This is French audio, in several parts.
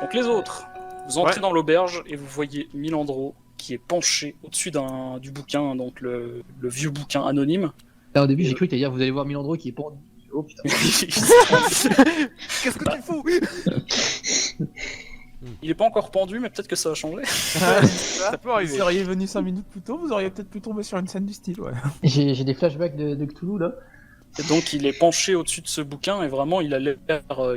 Donc les autres, vous entrez dans l'auberge et vous voyez Milandro qui est penché au-dessus du bouquin, donc le vieux bouquin anonyme. Là, au début, j'ai cru que t'allais dire vous allez voir Milandro qui est pendu. Oh putain. Qu'est-ce que tu fous? Il est pas encore pendu, mais peut-être que ça va changer. Ça peut Vous arriver. seriez venu 5 minutes plus tôt, vous auriez peut-être pu tomber sur une scène du style, ouais. J'ai des flashbacks de Cthulhu là. Et donc il est penché au-dessus de ce bouquin et vraiment il a l'air,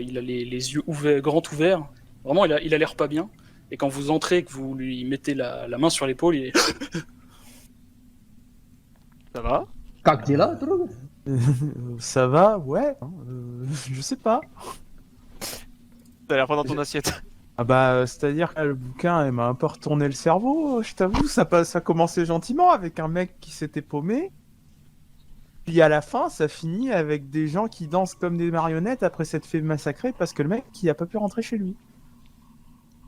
il a les yeux ouverts, grands ouverts. Vraiment il a l'air pas bien. Et quand vous entrez et que vous lui mettez la main sur l'épaule, il est... Ça va? Quand t'es là, toi. Ça va, ouais. Je sais pas. T'as l'air pas dans ton assiette. Ah bah, c'est-à-dire que le bouquin, il m'a un peu retourné le cerveau, je t'avoue. Ça commençait gentiment avec un mec qui s'était paumé. Puis à la fin, ça finit avec des gens qui dansent comme des marionnettes après s'être fait massacrer parce que le mec qui a pas pu rentrer chez lui.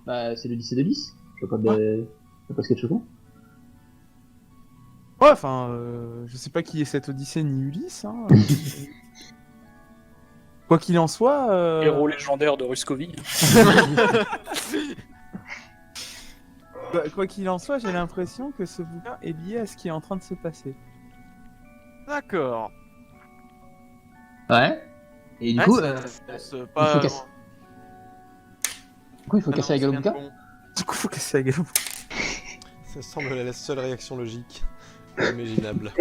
Bah, c'est le lycée de Lys. Je vois pas de. C'est pas sketch choquant. Ouais, enfin, je sais pas qui est cette Odyssée ni Ulysse. Hein. Quoi qu'il en soit. Héros légendaire de Ruscovie. Quoi qu'il en soit, j'ai l'impression que ce bouquin est lié à ce qui est en train de se passer. D'accord. Ouais. Et du Ouais, coup, c'est il pas... faut casser. Du coup, il faut casser la gueule au bouquin. Du coup, faut casser la gueule. Ça semble la seule réaction logique imaginable.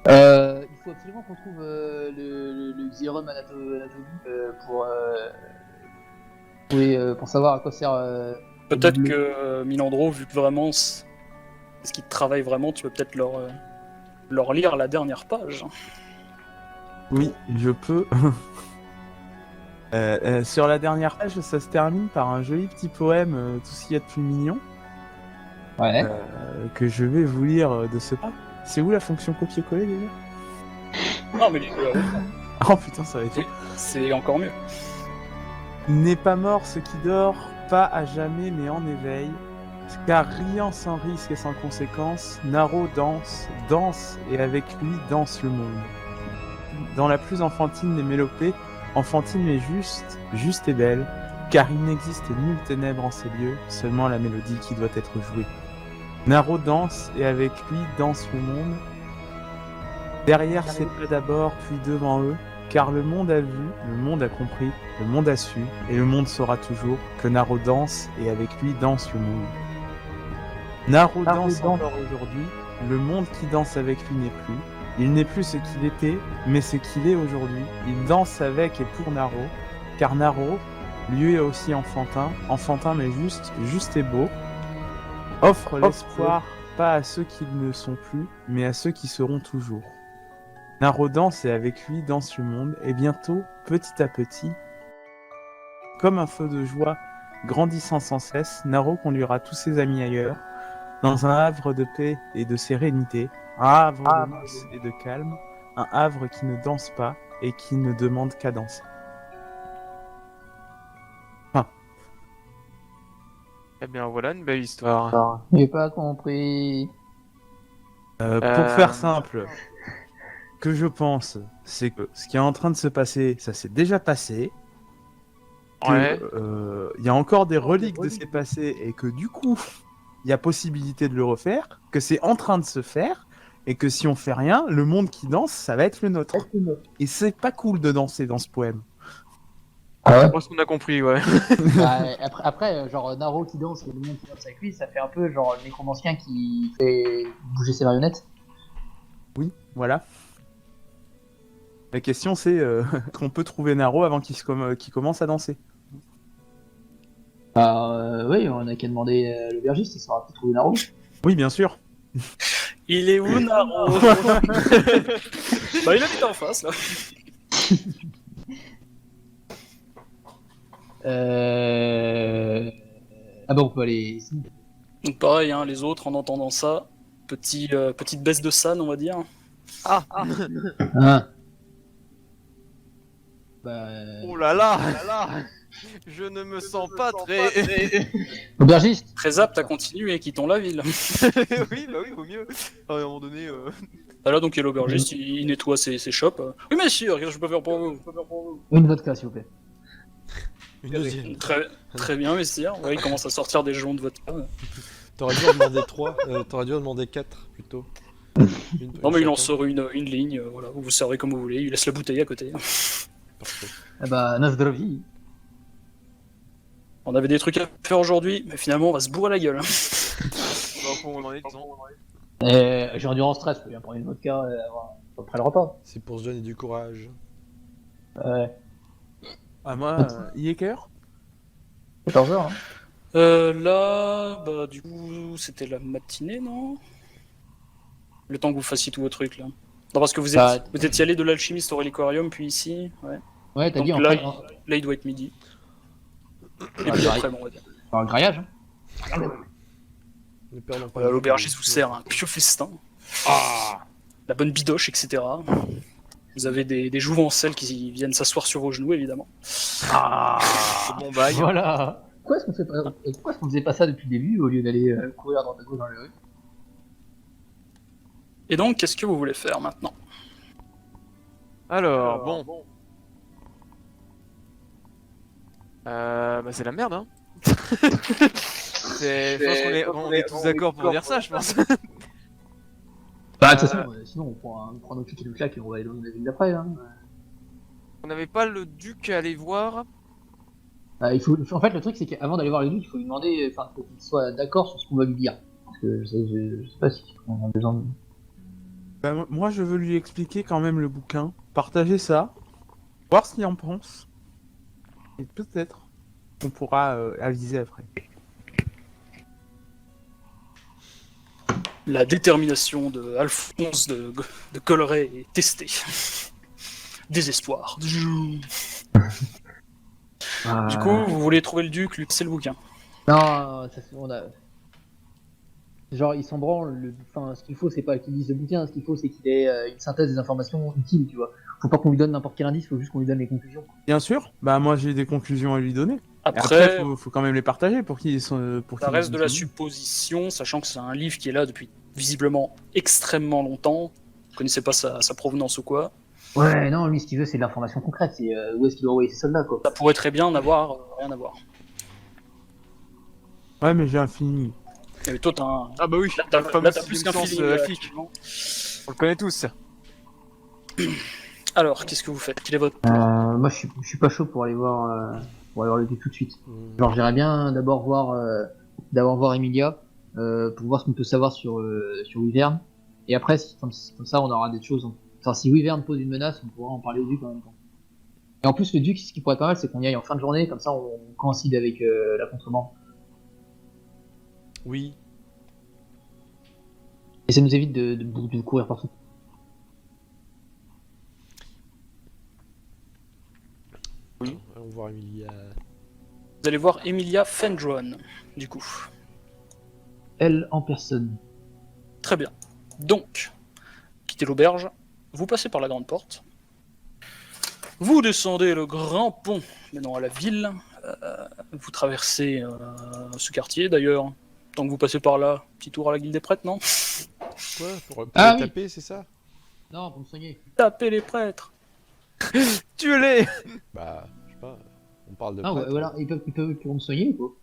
Il faut absolument qu'on trouve le Xyrum Anatomy pour savoir à quoi sert. Peut-être le- que Milandro, vu que vraiment c'est ce qui te travaille vraiment, tu peux peut-être leur lire la dernière page. Oui, je peux. Sur la dernière page, ça se termine par un joli petit poème, tout ce qu'il y a de plus mignon, Ouais. que je vais vous lire de ce pas. C'est où la fonction copier-coller déjà? Non mais Oh putain, ça va être... c'est encore mieux. N'est pas mort ce qui dort, pas à jamais mais en éveil, car riant sans risque et sans conséquence, Naro danse, danse et avec lui danse le monde. Dans la plus enfantine des mélopées, enfantine mais juste, juste et belle, car il n'existe nulle ténèbre en ces lieux, seulement la mélodie qui doit être jouée. Naro danse et avec lui danse le monde. Derrière ses pas d'abord, puis devant eux, car le monde a vu, le monde a compris, le monde a su, et le monde saura toujours que Naro danse et avec lui danse le monde. Naro danse encore aujourd'hui, le monde qui danse avec lui n'est plus. Il n'est plus ce qu'il était, mais ce qu'il est aujourd'hui. Il danse avec et pour Naro, car Naro, lui est aussi enfantin, enfantin mais juste, juste et beau, offre l'espoir pas à ceux qui ne sont plus, mais à ceux qui seront toujours. Naro danse et avec lui danse le monde, et bientôt, petit à petit, comme un feu de joie grandissant sans cesse, Naro conduira tous ses amis ailleurs, dans un havre de paix et de sérénité, un havre de luxe et de calme, un havre qui ne danse pas et qui ne demande qu'à danser. Eh bien, voilà une belle histoire. J'ai pas compris. Pour faire simple, que je pense, c'est que ce qui est en train de se passer, ça s'est déjà passé. Ouais. Il y a encore des reliques de ce qui est passé et que du coup, il y a possibilité de le refaire, que c'est en train de se faire et que si on fait rien, le monde qui danse, ça va être le nôtre. Et c'est pas cool de danser dans ce poème. Ah ouais. Moi, ce qu'on a compris, ouais. Bah, après, genre Naro qui danse et le monde qui danse avec lui, ça fait un peu genre le nécromancien qui fait bouger ses marionnettes. Oui, voilà. La question c'est, est-ce qu'on peut trouver Naro avant qu'il commence à danser? Bah oui, on a qu'à demander à l'aubergiste, il saura plus trouver Naro. Oui, bien sûr. Il est où Naro? Bah il habite en face là. Ah bon, on peut aller ici. Donc pareil, hein, les autres en entendant ça, petite baisse de san on va dire. Ah. Bah... Oh là là, je ne me sens pas très... Aubergiste. Très apte à continuer et quittons la ville. Oui, bah oui, vaut mieux. À un moment donné... Ah là donc il y a l'aubergiste, il nettoie ses shops. Oui monsieur, qu'est-ce que je peux faire pour vous? Une vodka s'il vous plaît. Une deuxième. Très bien, messire. Ouais, il commence à sortir des jalons de vodka. T'aurais dû en demander 3, t'aurais dû en demander 4 plutôt. Non, mais il en chacun. sort une ligne, voilà, vous vous servez comme vous voulez, il laisse la bouteille à côté. Parfait. Ah bah, Nasdrovi. On avait des trucs à faire aujourd'hui, mais finalement on va se bourrer la gueule. Bon, on en est, disons. J'ai rendu en stress, faut bien prendre une vodka après le repas. C'est pour se donner du courage. Ah, moi, il est quelle heure 14h, hein. Là, bah du coup, c'était la matinée, non? Le temps que vous fassiez tous vos trucs là. Non, parce que Bah, vous étiez allé de l'alchimiste au reliquarium, puis ici, ouais. Ouais, t'as Donc dit en là, fait, là, il doit être midi. Et Ah, puis bah, après, bon, on va dire. dans le grillage. Hein. Ne perdons pas Voilà, de vue l'aubergiste les- vous sert un pieux festin. La bonne bidoche, etc. Vous avez des jouvencelles qui viennent s'asseoir sur vos genoux, évidemment. C'est bon bail. Voilà. Pourquoi est-ce qu'on faisait pas ça depuis le début au lieu d'aller courir dans gauche dans les rues? Et donc, qu'est-ce que vous voulez faire maintenant? Alors, bon. Bah c'est la merde, hein. Je pense qu'on est tous d'accord pour dire ça, je pense. Bah, de toute façon, sinon on prend nos clics et nos claques et on va aller dans la ville d'après. Hein. On n'avait pas le duc à aller voir. En fait, le truc, c'est qu'avant d'aller voir le duc, il faut lui demander, enfin, faut qu'il soit d'accord sur ce qu'on va lui dire. Parce que je sais pas si on a besoin de. Bah, moi, je veux lui expliquer quand même le bouquin, partager ça, voir ce qu'il en pense. Et peut-être on pourra aviser après. La détermination de Alphonse de Colleret est testée. Désespoir. Du coup, vous voulez trouver le duc, lui passer le bouquin. Non, on a. Genre, il s'en branle. Enfin, ce qu'il faut, c'est pas qu'il lise le bouquin. Ce qu'il faut, c'est qu'il ait une synthèse des informations utiles, tu vois. Faut pas qu'on lui donne n'importe quel indice. Faut juste qu'on lui donne les conclusions. Bien sûr, bah moi j'ai des conclusions à lui donner. Et Après, faut quand même les partager pour qu'ils sont. ça reste de la supposition, sachant que c'est un livre qui est là depuis visiblement extrêmement longtemps. Vous connaissez pas sa provenance ou quoi. Ouais, non, lui, ce qu'il veut, c'est de l'information concrète. C'est où est-ce qu'il doit envoyer ses soldats, quoi. Ça pourrait très bien n'avoir rien à voir. Ouais, mais j'ai un feeling. Et toi, t'as un... Ah bah oui, Là, le fameux là, t'as plus qu'un sens feeling. flic. actuellement. On le connaît tous. Alors, qu'est-ce que vous faites? Quel est votre plan? Moi, je suis pas chaud pour aller voir le duc tout de suite. Genre, j'aimerais bien d'abord voir Emilia pour voir ce qu'on peut savoir sur Wyvern. Et après, comme ça, on aura des choses. Enfin, si Wyvern pose une menace, on pourra en parler au duc en même temps. Et en plus, le duc, ce qui pourrait être pas mal, c'est qu'on y aille en fin de journée, comme ça, on coïncide avec la contrebande. Oui. Et ça nous évite de courir partout. Oui. Allons voir Emilia. Vous allez voir Emilia Fendron, du coup. Elle en personne. Très bien. Donc, quittez l'auberge, vous passez par la grande porte, vous descendez le grand pont menant à la ville, vous traversez ce quartier d'ailleurs. Tant que vous passez par là, petit tour à la guilde des prêtres, non? Quoi? Pour Ah les oui. taper, c'est ça? Non, pour me soigner. Tapez les prêtres! Tuez-les. Bah, je sais pas. On parle de Ah ouais, prêtre. voilà, ils peuvent me soigner ou quoi?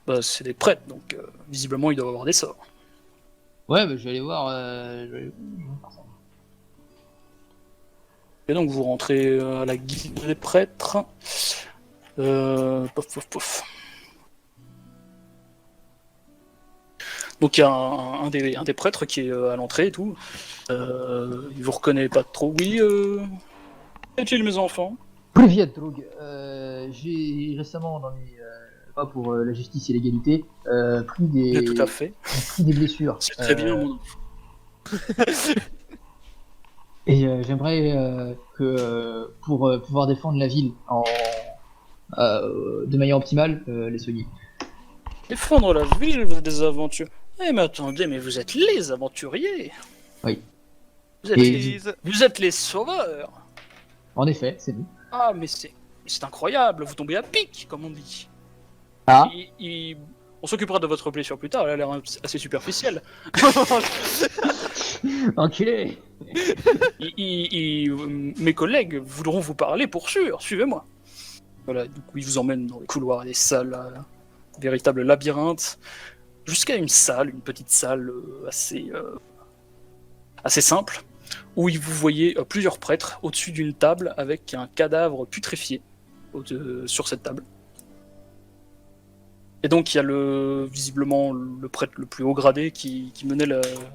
Bah, c'est des prêtres, donc visiblement ils doivent avoir des sorts. Ouais, bah je vais aller voir. Voir ça. Et donc vous rentrez à la guilde des prêtres. Pof, pof, pof. Donc il y a un des prêtres qui est à l'entrée et tout. Il vous reconnaît pas trop. Oui, qu'est-il mes enfants? Privet, Drog. J'ai récemment, dans les pas pour la justice et l'égalité, pris Oui, tout à fait. des blessures. C'est très bien mon enfant. Et j'aimerais que pour pouvoir défendre la ville de manière optimale, les soigner. Défendre la ville, vous êtes des aventuriers. Eh mais attendez, mais vous êtes les aventuriers. Oui. Vous êtes, Et- vous êtes les sauveurs. En effet, c'est nous. Ah mais c'est incroyable, vous tombez à pic, comme on dit. Ah. On s'occupera de votre blessure plus tard, elle a l'air assez superficielle. Enculé. Mes collègues voudront vous parler pour sûr, suivez-moi. Voilà, du coup, il vous emmène dans les couloirs et les salles, véritable labyrinthe, jusqu'à une salle, une petite salle assez simple, où vous voyez plusieurs prêtres au-dessus d'une table avec un cadavre putréfié sur cette table. Et donc il y a visiblement le prêtre le plus haut gradé qui menait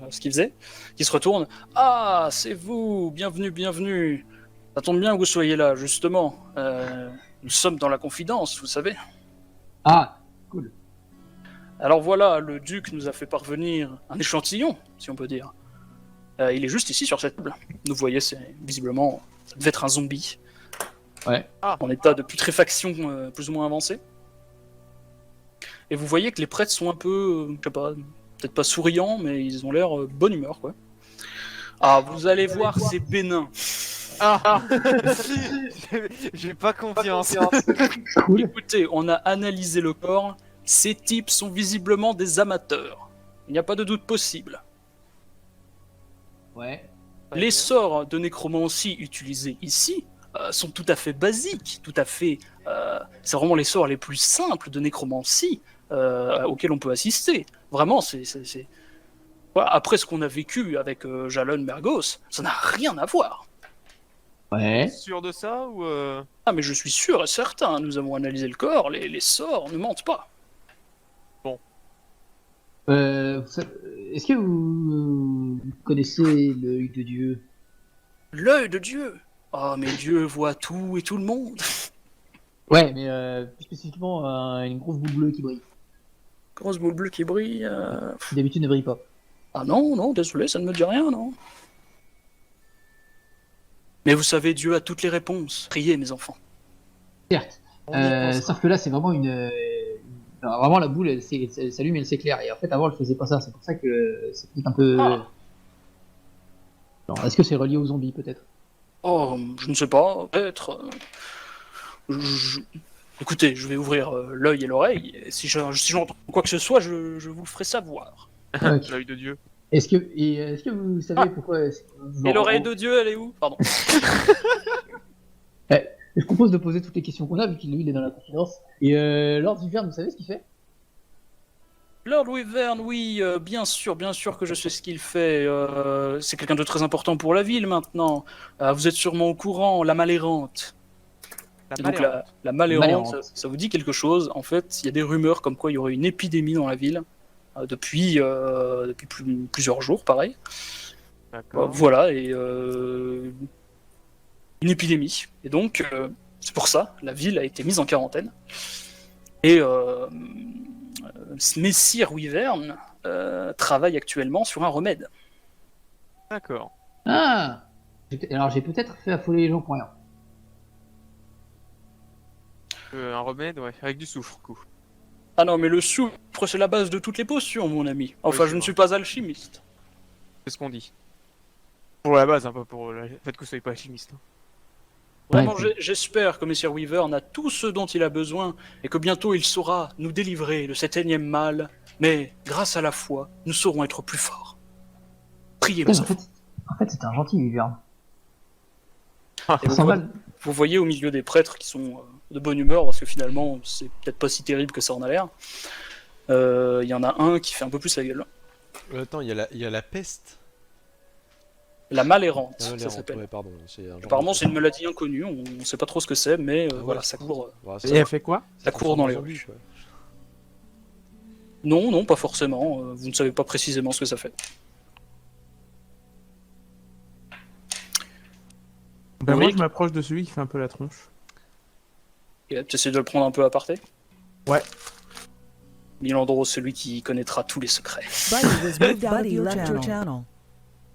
ce qu'il faisait, qui se retourne. Ah, c'est vous, bienvenue, bienvenue. Ça tombe bien que vous soyez là, justement. Nous sommes dans la confidence, vous savez. Ah, cool. Alors voilà, le duc nous a fait parvenir un échantillon, si on peut dire. Il est juste ici sur cette table. Vous voyez, c'est visiblement, ça devait être un zombie. Ouais. En état de putréfaction plus ou moins avancé. Et vous voyez que les prêtres sont un peu, je sais pas, peut-être pas souriants, mais ils ont l'air bonne humeur, quoi. Ah, vous allez voir, c'est bénin. Ah j'ai pas confiance. Cool. Écoutez, on a analysé le corps. Ces types sont visiblement des amateurs. Il n'y a pas de doute possible. Ouais. Les sorts de nécromancie utilisés ici sont tout à fait basiques, tout à fait. C'est vraiment les sorts les plus simples de nécromancie auxquels on peut assister. Vraiment, c'est. Voilà, après ce qu'on a vécu avec Jalon Mergos, ça n'a rien à voir. Ouais. Sûr de ça ou Ah, mais je suis sûr et certain, nous avons analysé le corps, les sorts ne mentent pas. Est-ce que vous connaissez l'œil de Dieu? L'œil de Dieu. Ah, mais Dieu voit tout et tout le monde. Ouais, mais plus spécifiquement une grosse boule bleue qui brille. Grosse boule bleue qui brille. Qui d'habitude ne brille pas. Ah non, non, désolé, ça ne me dit rien, non. Mais vous savez, Dieu a toutes les réponses. Priez, mes enfants. Certes. Sauf que là, c'est vraiment alors, vraiment, la boule, elle s'allume et elle s'éclaire. Et en fait, avant, elle faisait pas ça. C'est pour ça que c'est peut-être un peu. Ah. Alors, est-ce que c'est relié aux zombies, peut-être? Oh, je ne sais pas, peut-être. Écoutez, je vais ouvrir l'œil et l'oreille. Et si j'entends quoi que ce soit, je vous le ferai savoir. Ok. l'œil de Dieu? Est-ce que vous savez pourquoi Et l'oreille de Dieu, elle est où? Pardon. Je propose de poser toutes les questions qu'on a, vu qu'il lui, il est dans la confidence. Et Lord Viverne, vous savez ce qu'il fait? Lord Wyvern, oui, bien sûr que je sais ce qu'il fait. C'est quelqu'un de très important pour la ville maintenant. Vous êtes sûrement au courant, la Malérante. Et donc la Malérante, ça vous dit quelque chose? En fait, il y a des rumeurs comme quoi il y aurait une épidémie dans la ville depuis plusieurs jours, pareil. D'accord. Voilà, et une épidémie. Et donc, c'est pour ça, la ville a été mise en quarantaine. Et Messire Wyvern travaille actuellement sur un remède. D'accord. Ah! Alors, j'ai peut-être fait affoler les gens pour rien. Un remède, ouais, avec du soufre, coup. Ah non, mais le soufre, c'est la base de toutes les potions, mon ami. Enfin, Oui, je ne c'est suis pas alchimiste. C'est ce qu'on dit. Pour la base, hein, pas pour le fait que vous soyez pas alchimiste. Vraiment, Ouais, j'espère que Messire Wyvern a tout ce dont il a besoin et que bientôt il saura nous délivrer de cet énième mal. Mais grâce à la foi, nous saurons être plus forts. Priez, mes en enfants. fait, c'est un gentil Viverne. Et Sans mal. vous voyez au milieu des prêtres qui sont de bonne humeur, parce que finalement, c'est peut-être pas si terrible que ça en a l'air. Il y en a un qui fait un peu plus la gueule. Attends, il y a la peste. La malérante, Ah, ça l'errante, s'appelle. ouais, pardon. C'est un genre Apparemment, de- c'est une maladie inconnue, on ne sait pas trop ce que c'est, mais Ah ouais, voilà, ça court. Ouais, Et elle fait quoi? Ça court dans les zombies, rues. quoi. Non, non, pas forcément, vous ne savez pas précisément ce que ça fait. Ben Vous moi, voyez je m'approche de celui qui fait un peu la tronche. Et tu essaies de le prendre un peu à aparté. Ouais. Milandro, celui qui connaîtra tous les secrets. Buddy was moved out of your channel.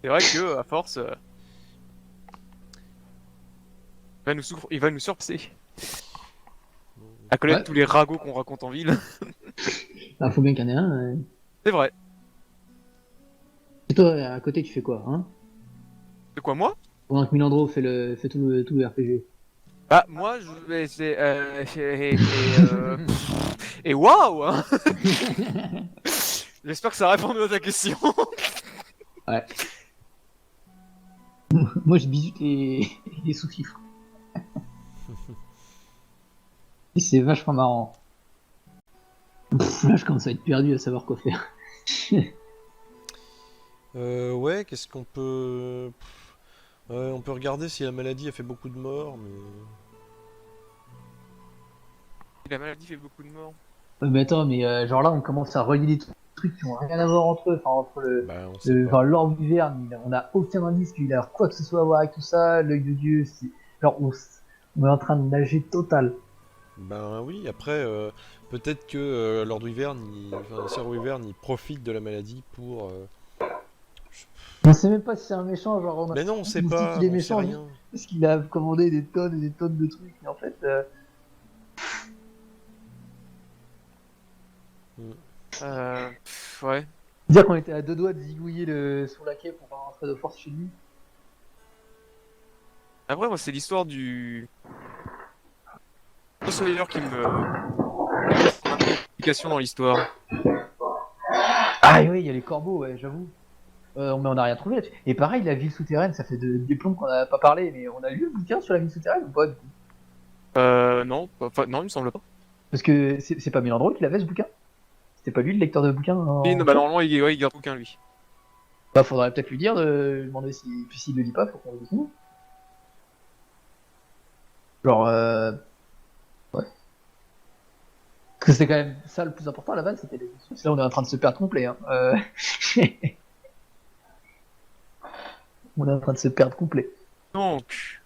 C'est vrai que, à force, il va nous surpasser. À connaître Ouais. tous les ragots qu'on raconte en ville. Ah, faut bien qu'il y en ait un. C'est vrai. Et toi, à côté, tu fais quoi, hein? De quoi, moi? Pendant que Milandro fait tout le RPG. Bah, moi, et waouh, hein. J'espère que ça répond à ta question. Ouais. Moi, je bisute les sous-fifres. C'est vachement marrant. Là, je commence à être perdu à savoir quoi faire. Ouais, qu'est-ce qu'on peut... Ouais, on peut regarder si la maladie a fait beaucoup de morts, mais... La maladie fait beaucoup de morts. Mais attends, mais genre là, on commence à relier des trucs qui ont rien à voir entre eux. Enfin, entre Bah, on sait pas. enfin, l'orbe Wyvern, on a aucun indice qu'il a quoi que ce soit à voir avec tout ça. L'œil de Dieu, c'est. Genre, on est en train de nager total. Ben oui, après, peut-être que Lord Wyvern, enfin, Sir Wyvern, il profite de la maladie pour... On sait même pas si c'est un méchant, genre Mais non, on sait dit pas, qu'il est on sait méchant, rien. parce qu'il a commandé des tonnes et des tonnes de trucs, mais en fait, Ouais. dire qu'on était à 2 doigts de zigouiller son laquais pour pas rentrer de force chez lui. Après, moi, c'est l'histoire du Sawyer qui me... Implication dans l'histoire. Ah oui, il y a les corbeaux, ouais, j'avoue. Mais on n'a rien trouvé là-dessus. Et pareil, la ville souterraine, ça fait des plombs qu'on n'a pas parlé, mais on a lu le bouquin sur la ville souterraine ou pas du coup? Non, non, il me semble pas. Parce que c'est pas Mélandreau qui l'avait ce bouquin? C'était pas lui le lecteur de bouquin Oui, non, bah normalement, il garde aucun, lui. Bah faudrait peut-être lui dire, de lui demander si... Puis s'il le lit pas, faut qu'on le dise nous. Genre, ouais. Parce que c'était quand même ça le plus important à la base, c'était les instructions. Là on est en train de se perdre complet, hein. On est en train de se perdre complet. Donc,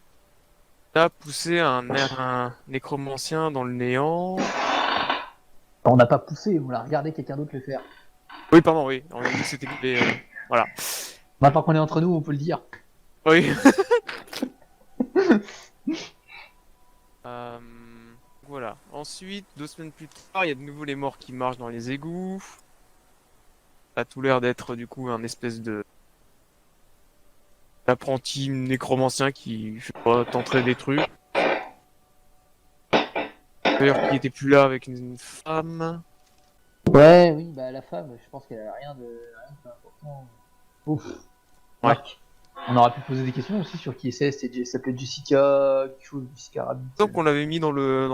t'as poussé un nécromancien dans le néant. On n'a pas poussé, on l'a regardé quelqu'un d'autre le faire. Oui, pardon, oui. On a dit que c'était... voilà. Maintenant qu'on est entre nous, on peut le dire. Oui. Euh, voilà. Ensuite, 2 semaines plus tard, il y a de nouveau les morts qui marchent dans les égouts. Ça a tout l'air d'être du coup un espèce de d'apprenti nécromancien qui, je sais pas, tenterait des trucs. D'ailleurs, qui était plus là avec une femme. Ouais, oui, bah la femme, je pense qu'elle a rien d'important. Ouf. Ouais. On aurait pu poser des questions aussi sur qui c'est, ça s'appelait Jessica, quelque chose, Jessica Rabbit. Donc on l'avait mis dans le...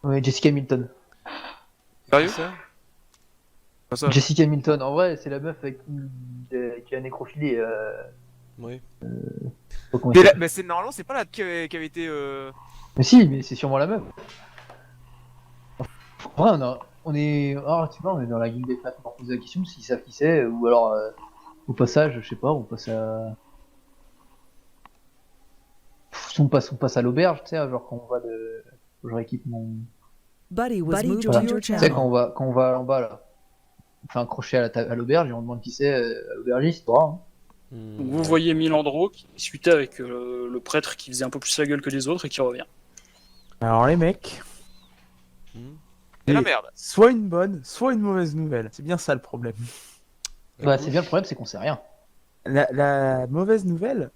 Ouais, Jessica Milton. Sérieux? Ça Pas ça. Jessica Milton, en vrai, c'est la meuf avec qui a nécrophilé. Ouais. Mais c'est normalement c'est pas la qui avait été. Mais si, mais c'est sûrement la meuf. En vrai, on est. Oh, tu vois, on est dans la guilde des fans pour poser la question s'ils savent qui c'est, ou alors au passage, je sais pas, on passe à. On passe à l'auberge, tu sais, genre quand on va de. Je rééquipe mon. Buddy was moved to Voilà. your Tu sais, channel. quand on va en bas là, on fait un crochet à l'auberge et on demande qui c'est, à l'aubergiste, toi. Hein. Hmm. Vous voyez Milandro qui discutait avec le prêtre qui faisait un peu plus la gueule que les autres et qui revient. Alors les mecs, Hmm. C'est la Et- merde. soit une bonne, soit une mauvaise nouvelle. C'est bien ça le problème. Bah, c'est bien le problème, c'est qu'on sait rien. La mauvaise nouvelle,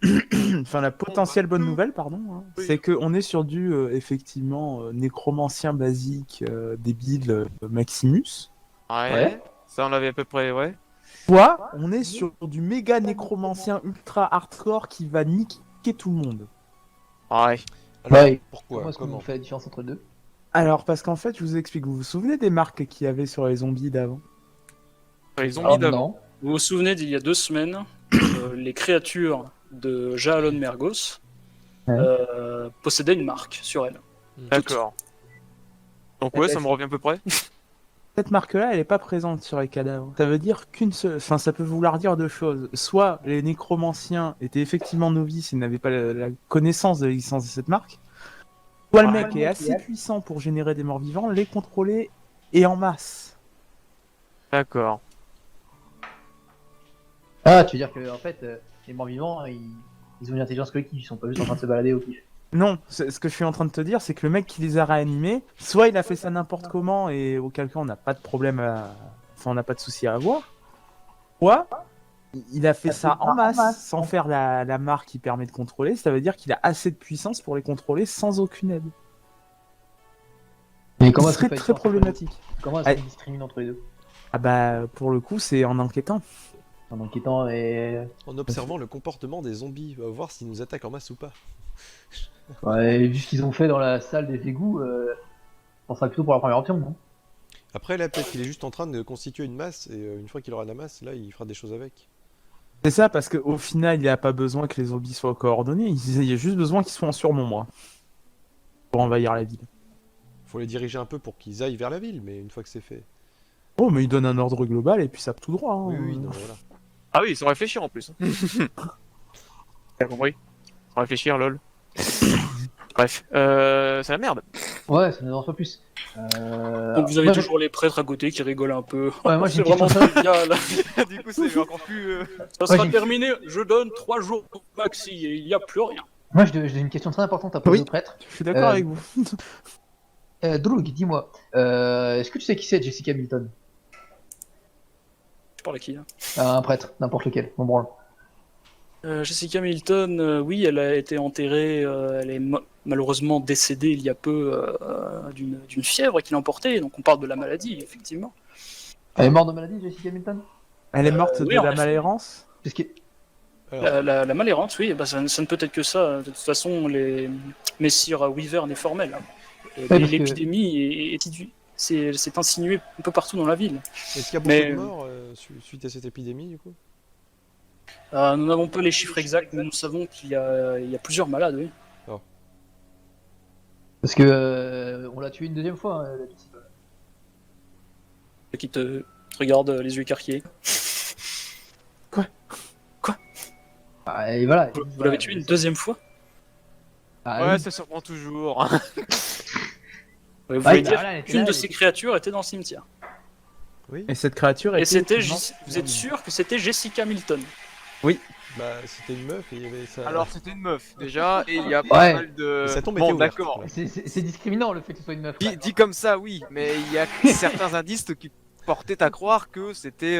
enfin la potentielle bonne nouvelle, pardon, hein, Oui. c'est qu'on est sur du effectivement nécromancien basique débile Maximus. Ouais. Ça on avait à peu près, ouais. Soit on est sur du méga nécromancien ultra hardcore qui va niquer tout le monde. Ouais. Alors, Ouais. pourquoi Comment est-ce qu'on Comment fait la différence entre les deux? Alors parce qu'en fait, je vous explique, vous vous souvenez des marques qu'il y avait sur les zombies d'avant? Les zombies Alors, d'avant. non. Vous vous souvenez d'il y a 2 semaines, les créatures de Jahalon Mergos Ouais. possédaient une marque sur elles. D'accord. Donc ouais, ça me revient à peu près. Cette marque-là, elle est pas présente sur les cadavres. Ça veut dire qu'une seule... Enfin, ça peut vouloir dire deux choses. Soit les nécromanciens étaient effectivement novices et n'avaient pas la connaissance de l'existence de cette marque. Soit le mec est assez puissant pour générer des morts vivants, les contrôler et en masse. D'accord. Ah, tu veux dire que en fait, les morts vivants, ils ont une intelligence collective, ils sont pas juste en train de se balader au pif. Non, ce que je suis en train de te dire, c'est que le mec qui les a réanimés, soit il a fait ça n'importe comment et auquel cas on n'a pas de problème à... Enfin, on n'a pas de souci à avoir. Soit il a fait ça en masse, sans faire la marque qui permet de contrôler. Ça veut dire qu'il a assez de puissance pour les contrôler sans aucune aide. Mais Ce est-ce serait qu'on fait très différence entre les deux problématique. Comment est-ce Ouais. qu'on discrimine entre les deux? Ah bah, pour le coup, c'est en enquêtant. En enquêtant et. En observant le comportement des zombies, on va voir s'ils nous attaquent en masse ou pas. Ouais, vu ce qu'ils ont fait dans la salle des égouts, pense plutôt pour la première option, non? Après, là, peut-être qu'il est juste en train de constituer une masse, et une fois qu'il aura la masse, là, il fera des choses avec. C'est ça, parce qu'au final, il n'y a pas besoin que les zombies soient coordonnés, il y a juste besoin qu'ils soient en surnombre pour envahir la ville. Faut les diriger un peu pour qu'ils aillent vers la ville, mais une fois que c'est fait. Oh, mais il donne un ordre global et puis ça tout droit. Hein. Oui, non, voilà. Ah oui, sans réfléchir en plus. T'as compris? Sans réfléchir, lol. Bref, c'est la merde. Ouais, ça ne dérange pas plus. Donc vous avez moi, toujours les prêtres à côté qui rigolent un peu. Ouais, moi, j'ai C'est une vraiment question. trivial. Du coup, c'est encore plus. Ça sera j'ai- terminé, je donne 3 jours maxi et il n'y a plus rien. Moi, j'ai une question très importante à poser Oui. au prêtre. Je suis d'accord Euh, avec vous. Droog, dis-moi, est-ce que tu sais qui c'est Jessica Milton? Je parle à qui là? Un prêtre, n'importe lequel, mon branle. Jessica Milton, oui, elle a été enterrée, elle est malheureusement décédée il y a peu d'une fièvre qui l'a emportée, donc on parle de la maladie, effectivement. Elle est morte de maladie, Jessica Milton? Elle est morte oui, de en la effet. malérance. Parce que... Alors, La malérante, oui, bah, ça ne peut être que ça. De toute façon, les Messire Weaver n'est formel. Hein. Et parce que- l'épidémie c'est insinué un peu partout dans la ville. est-ce qu'il y a beaucoup Mais- de morts suite à cette épidémie, du coup? Nous n'avons pas les chiffres exacts, mais nous savons qu'il y a plusieurs malades, oui. Parce que on l'a tué une deuxième fois, hein, la Jessica. Ceux qui te regardent les yeux écarquillés. Ah, et voilà. Vous l'avez tué une deuxième fois? Ah, Ouais, oui. ça surprend toujours. Vous Ouais, voulez bah, dire voilà, elle était qu'une là, de elle ces était- créatures était dans le cimetière. Oui. Et cette créature Et était c'était, effectivement- vous êtes sûr que c'était Jessica Milton? Bah, c'était une meuf et il y avait ça. Alors, c'était une meuf déjà, et il y a pas Ouais. mal de. Et sa tombe Bon, était ouverte, d'accord. voilà. C'est discriminant le fait que ce soit une meuf. Dit comme ça, oui, mais il y a certains indices qui portaient à croire que c'était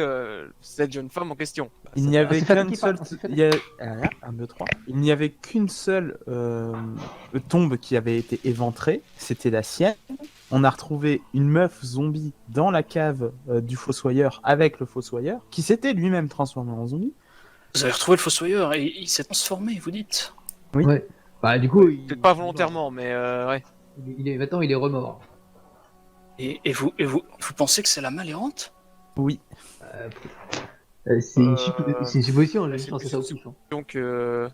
cette jeune femme en question. Il n'y avait c'est fait qu'une qui seule. parle, c'est fait. Il y a... 1, 2, 3. Il n'y avait qu'une seule tombe qui avait été éventrée. C'était la sienne. On a retrouvé une meuf zombie dans la cave du fossoyeur avec le fossoyeur, qui s'était lui-même transformé en zombie. Vous avez retrouvé le fossoyeur et il s'est transformé, vous dites? Ouais. Bah du coup, Peut-être pas volontairement, mais ouais. Maintenant il est remort. Et vous pensez que c'est la malérante? Oui. C'est une supposition, j'ai c'est juste lancé ça au pif, hein. Donc, voilà,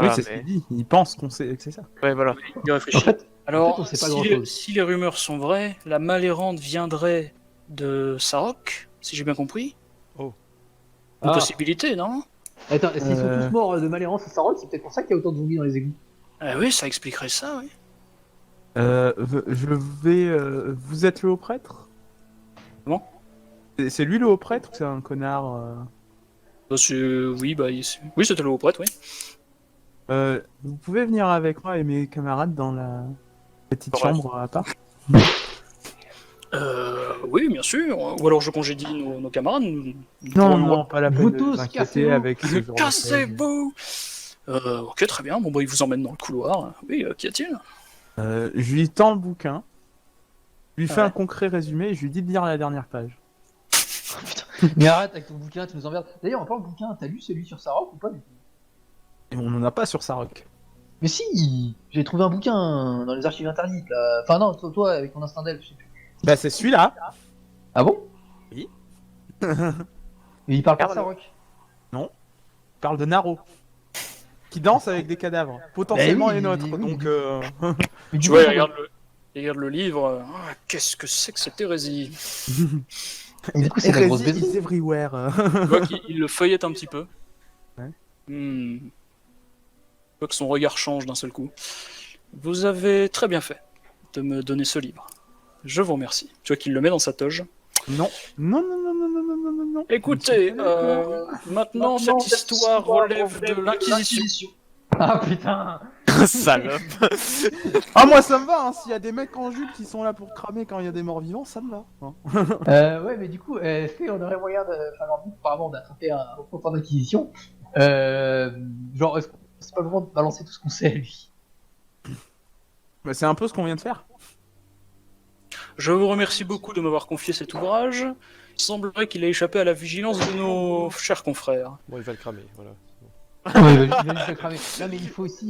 oui, c'est ce mais... qu'il dit. Il pense qu'on sait que c'est ça. Ouais, voilà. Il En réfléchit. fait, Alors, on sait pas si, grand-chose. si les rumeurs sont vraies, la malérante viendrait de Sarok, si j'ai bien compris. Oh. Une Ah. possibilité, non? Attends, s'ils sont tous morts de malérance à Sarok, c'est peut-être pour ça qu'il y a autant de zombies dans les égouts. Ah oui, ça expliquerait ça, oui. Je vais. Vous êtes le haut prêtre? Comment? C'est lui le haut prêtre ou c'est un connard Bah, oui, oui, c'était le haut prêtre, oui. Vous pouvez venir avec moi et mes camarades dans la petite Ouais. chambre à part? Oui, bien sûr. Ou alors je congédie nos camarades. Nous Non, pourrions- non, pas la Vous peine de tous, vous inquiéter cassez-vous. avec ce genre de choses. Cassez-vous! Ok, très bien. Bon, bah, il vous emmène dans le couloir. Oui, qu'y a-t-il? Je lui tends le bouquin, je lui fais Ouais. un concret résumé et je lui dis de lire la dernière page. Mais arrête avec ton bouquin, tu nous emmerdes. D'ailleurs, en parlant de bouquin, t'as lu celui sur Sarok ou pas du tout? Et on n'en a pas sur Sarok. Mais si, j'ai trouvé un bouquin dans les archives interdites là. Enfin non, toi avec ton instinct d'elfe, je sais plus. Bah c'est celui-là. Ah bon? Oui. Mais il parle pas de Regarde-le. Sarok. Il parle de Naro. Qui danse avec des cadavres. Potentiellement Bah oui, les nôtres. oui, Donc Mais Tu du vois, coup, il regarde le livre. Ah, qu'est-ce que c'est que cette hérésie? et du coup, c'est la grosse Hérésie bêtise. is everywhere. Tu vois qu'il le feuillette un petit peu. Ouais. Tu vois que son regard change d'un seul coup. Vous avez très bien fait de me donner ce livre. Je vous remercie. Tu vois qu'il le met dans sa toge. Non. Non, non, non, non, non, non, non, non, non. Écoutez, maintenant cette histoire relève de l'Inquisition. Ah putain. Salope. Ah moi ça me va, hein. S'il y a des mecs en jupe qui sont là pour cramer quand il y a des morts vivants, ça me va. hein. Ouais, mais du coup, est-ce qu'on aurait moyen de faire un but apparemment d'attraper un représentant d'acquisition? Genre, est-ce que c'est pas le moment de balancer tout ce qu'on sait, lui? Bah, c'est un peu ce qu'on vient de faire. Je vous remercie beaucoup de m'avoir confié cet ouvrage. Il semblerait qu'il ait échappé à la vigilance de nos chers confrères. Bon, il va le cramer, voilà. Ouais, il va juste le cramer. Non, mais il faut aussi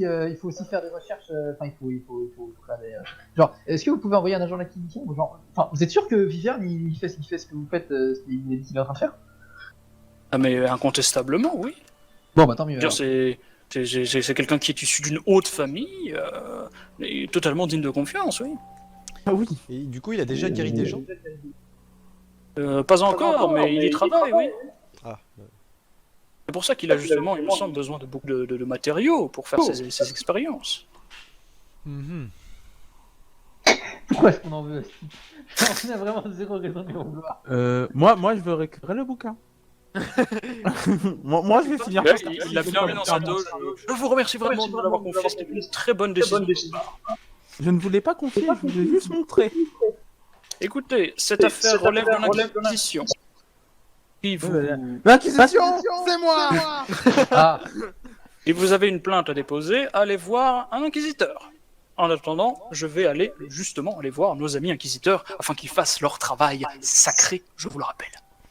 faire des recherches. Enfin, il faut faire des. Genre, est-ce que vous pouvez envoyer un agent d'acquisition ou genre, enfin, vous êtes sûr que Viverne il fait ce que vous faites, ce qu'il est en train de faire? Ah, mais incontestablement, oui. Bon, bah tant mieux. Je veux dire, c'est quelqu'un qui est issu d'une haute famille, et totalement digne de confiance, oui. Ah oui. Et du coup, il a déjà guéri des gens? Pas encore, mais il y travaille, oui. Ah, C'est pour ça qu'il a justement, il me semble, besoin de beaucoup de matériaux pour faire ses expériences. mhm. Pourquoi est-ce qu'on en veut? On a vraiment zéro raison de lui en vouloir. Moi, je veux récupérer le bouquin. moi, je vais finir Là, par ça. il l'a bien mis dans sa doge. Je vous remercie vraiment de l'avoir confié, c'était une très bonne décision. Je ne voulais pas confier, je voulais juste montrer. Écoutez, cette affaire relève de l'inquisition. Et vous... L'acquisition, c'est moi. Ah, Et vous avez une plainte à déposer, allez voir un inquisiteur. En attendant, je vais justement aller voir nos amis inquisiteurs afin qu'ils fassent leur travail sacré, je vous le rappelle.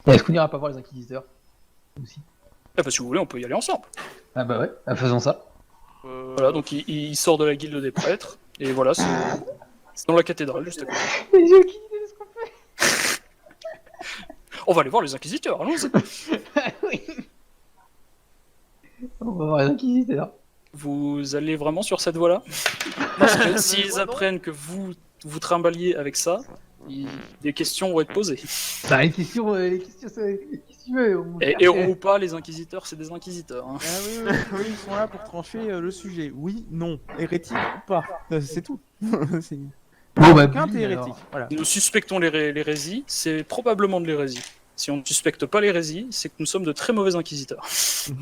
est-ce qu'on ira pas voir les inquisiteurs aussi? Eh ben, si vous voulez, on peut y aller ensemble. Ah bah ouais, faisons ça. Voilà, donc il sort de la guilde des prêtres, et voilà, c'est dans la cathédrale juste à côté. Mais j'ai aucune idée de ce qu'on fait. On va aller voir les inquisiteurs, allons-y. Oui. On va voir les inquisiteurs. Vous allez vraiment sur cette voie-là? Parce que s'ils apprennent que vous trimballiez avec ça, des questions vont être posées. Bah les questions, c'est... Qu'est-ce que tu veux? Et héros ou pas, les inquisiteurs, c'est des inquisiteurs. Hein. Ah oui, ils sont là pour trancher le sujet. Oui, non, hérétique ou pas. C'est tout. C'est... Bon bah, Aucun, t'es Billy, hérétique. alors. Voilà. Nous suspectons l'hérésie, c'est probablement de l'hérésie. Si on ne suspecte pas l'hérésie, c'est que nous sommes de très mauvais inquisiteurs.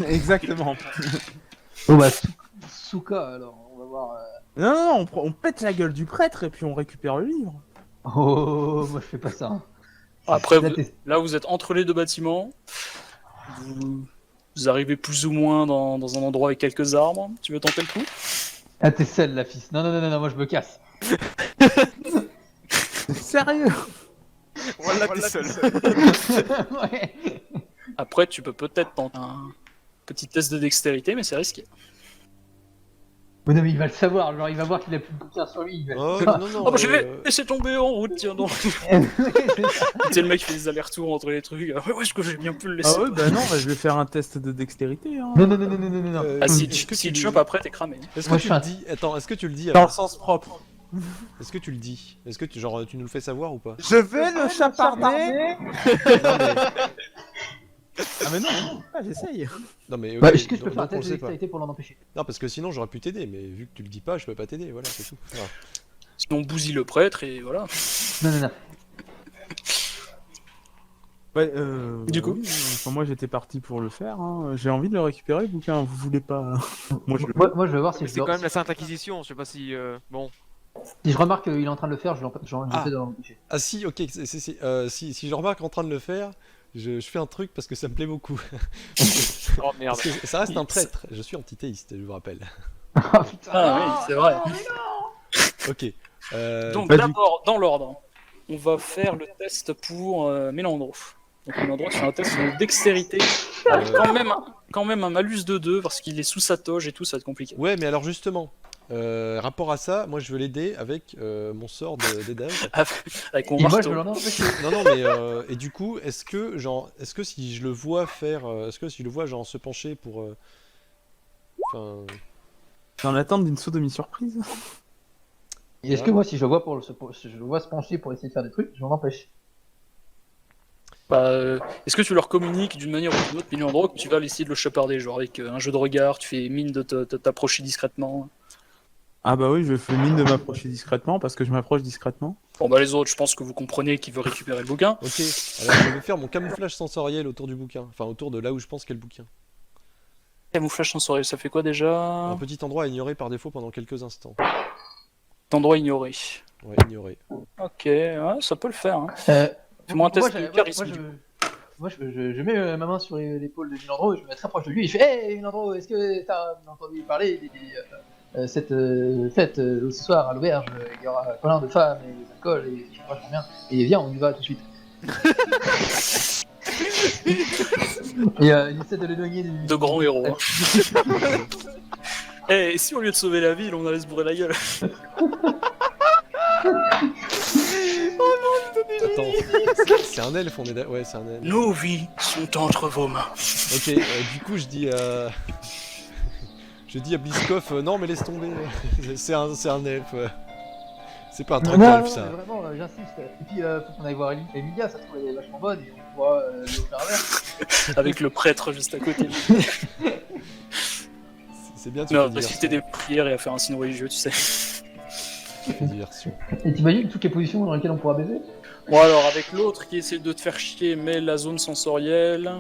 Exactement. Bon bah, Souka alors, on va voir. Non, on pète la gueule du prêtre et puis on récupère le livre. Oh, moi je fais pas ça. Hein. Après, Là, t'es- là, vous êtes entre les deux bâtiments. Vous arrivez plus ou moins dans un endroit avec quelques arbres. Tu veux tenter le coup? Ah t'es seule la fille. Non, moi je me casse. Sérieux? Voilà, t'es seul. Ouais. Après, tu peux peut-être tenter un petit test de dextérité, mais c'est risqué. Mais non mais il va le savoir, genre il va voir qu'il a plus de bouquin sur lui. Il va le Oh, savoir. non, Oh bah je vais laisser tomber en route, tiens donc. Ouais, c'est ça. Tu sais, le mec fait des allers-retours entre les trucs. Ah ouais, où est-ce que j'ai bien pu le laisser? Ah ouais, bah non, bah, je vais faire un test de dextérité. Hein. Non. Ah, si est-ce que tu tu te le- chopes après, t'es cramé. Est-ce que Moi, tu je le suis dis? Attends, est-ce que tu le dis Dans le avant? sens propre. Est-ce que tu le dis? Est-ce que tu, genre, tu nous le fais savoir ou pas? Je vais le chaparder. Non, mais, Ah mais non, j'essaye. non, mais Bah ok, est-ce que je peux donc faire un on test le de sait pas. dextérité pour l'en empêcher? Non, parce que sinon j'aurais pu t'aider, mais vu que tu le dis pas, je peux pas t'aider, voilà, c'est tout. Voilà. Sinon, on bousille le prêtre et voilà. Non. Ouais, Du bah coup oui, enfin, moi j'étais parti pour le faire. Hein. J'ai envie de le récupérer, le bouquin. Vous voulez pas? Moi je le. Moi je vais voir si Mais je, c'est quand même la Sainte Inquisition, je sais pas si... Bon, si je remarque qu'il est en train de le faire, j'essaie de l'empêcher. Ah si, ok, si je remarque en train de le faire, je fais un truc parce que ça me plaît beaucoup. oh merde. Parce que ça reste un prêtre, je suis antithéiste, je vous rappelle. Oh putain. Ah oui, c'est vrai. Ok. Donc Vas-y. d'abord, dans l'ordre, on va faire le test pour Mélandro. Donc Mélandro fait un test de dextérité avec quand même un malus de 2 parce qu'il est sous sa toge et tout, ça va être compliqué. Ouais, mais alors justement, rapport à ça, moi je veux l'aider avec mon sort d'aidage. Avec mon Et moi je marteau. veux l'en empêcher. Non, mais et du coup, est-ce que si je le vois faire, est-ce que si je le vois genre se pencher pour, enfin, En attente d'une sodomie surprise. Et est-ce que moi si je le vois si je le vois se pencher pour essayer de faire des trucs, je l'en empêche? Bah, est-ce que tu leur communiques d'une manière ou d'une autre, Mélandro, que tu vas essayer de le chaparder, genre avec un jeu de regard, tu fais mine de t'approcher discrètement? Ah bah oui, je fais mine de m'approcher discrètement parce que je m'approche discrètement. Bon bah les autres, je pense que vous comprenez qu'il veut récupérer le bouquin. ok. Alors je vais faire mon camouflage sensoriel autour du bouquin, enfin autour de là où je pense qu'est le bouquin. Camouflage sensoriel, ça fait quoi déjà? Un petit endroit à ignorer par défaut pendant quelques instants. Endroit ignoré. Ouais, ignorer. Ok, ouais, ça peut le faire. Hein. Fais-moi un test de charisme. Je mets ma main sur l'épaule de Milandro et je me mets très proche de lui et je fais: Hey Milandro, est-ce que t'as entendu parler cette fête ce soir à l'auberge? Il y aura plein de femmes et des alcools et je sais pas combien. Et viens, on y va tout de suite. Et il essaie de l'éloigner De grands héros. Hein. Eh, et si au lieu de sauver la ville, on allait se bourrer la gueule? Attends, c'est un elfe, on est ouais, c'est un elfe. Nos vies sont entre vos mains. Ok, du coup, je dis à Bliskov, non, mais laisse tomber. c'est un elfe. C'est pas un truc Non, elfe, ça. mais vraiment, j'insiste. Et puis, faut qu'on aille voir Emilia, ça se trouve, elle est vachement bonne et on pourra lui offrir un verre. Avec le prêtre juste à côté. C'est bien de Mais à faire réciter des prières et à faire un signe religieux, tu sais. diversion. Et t'imagines toutes les positions dans lesquelles on pourra baiser? Bon alors, avec l'autre qui essaie de te faire chier, mais la zone sensorielle,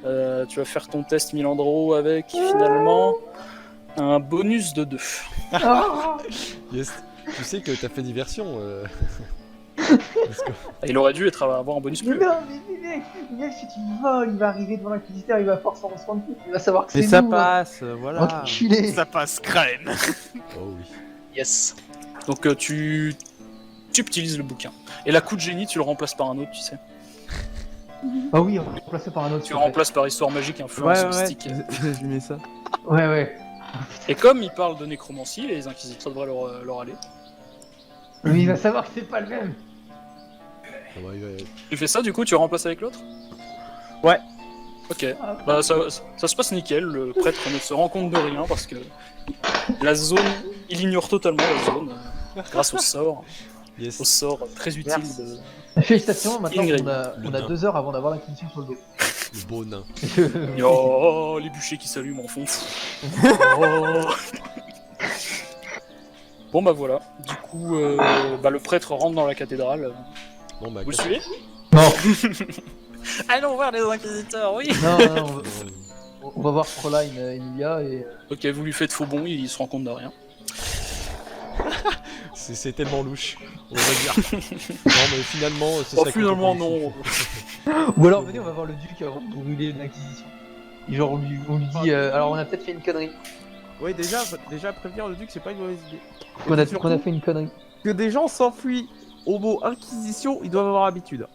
tu vas faire ton test Milandro avec, finalement, un bonus de 2. Yes. Tu sais que t'as fait diversion. Il aurait dû avoir un bonus Mais plus. non, mais si tu voles, il va arriver devant l'inquisiteur, il va forcément se rendre compte, il va savoir que c'est Mais ça nous, passe, hein. voilà. Enculé. Ça passe crème. Oh oui. Yes. Donc tu utilises le bouquin. Et la coup de génie, tu le remplaces par un autre, tu sais. Ah oui, on va le remplacer par un autre. Tu le remplaces par histoire magique, influence Ouais, ouais, mystique. je mets ça. Ouais. Et comme il parle de nécromancie, les inquisiteurs devraient leur aller. Mais il va savoir que c'est pas le même. Ah ouais, ouais. Tu fais ça, du coup, tu remplaces avec l'autre? Ouais. Ok. Bah, ça se passe nickel, le prêtre ne se rend compte de rien parce que la zone, il ignore totalement la zone grâce au sort Yes. très utile Merci. de... Félicitations, maintenant Ingrid. on a 2 heures avant d'avoir l'inquisition sur le dos. Le beau nain. Oh, les bûchers qui s'allument en fond. Oh. Bon bah voilà, du coup, le prêtre rentre dans la cathédrale. Bon bah. Vous le suivez? Non, Allons voir les inquisiteurs, oui. non, on va voir Fräulein Emilia et... Ok, vous lui faites faux bon, il se rend compte de rien. C'est tellement louche, on va dire. Non mais finalement, c'est Oh, ça. finalement non. Ou alors venez, on va voir le duc avant de brûler l'inquisition. Et genre on lui dit, alors on a peut-être fait une connerie. Ouais, déjà prévenir le duc, c'est pas une mauvaise idée. Qu'on a Surtout fait une connerie. que des gens s'enfuient au mot Inquisition, ils doivent avoir l'habitude.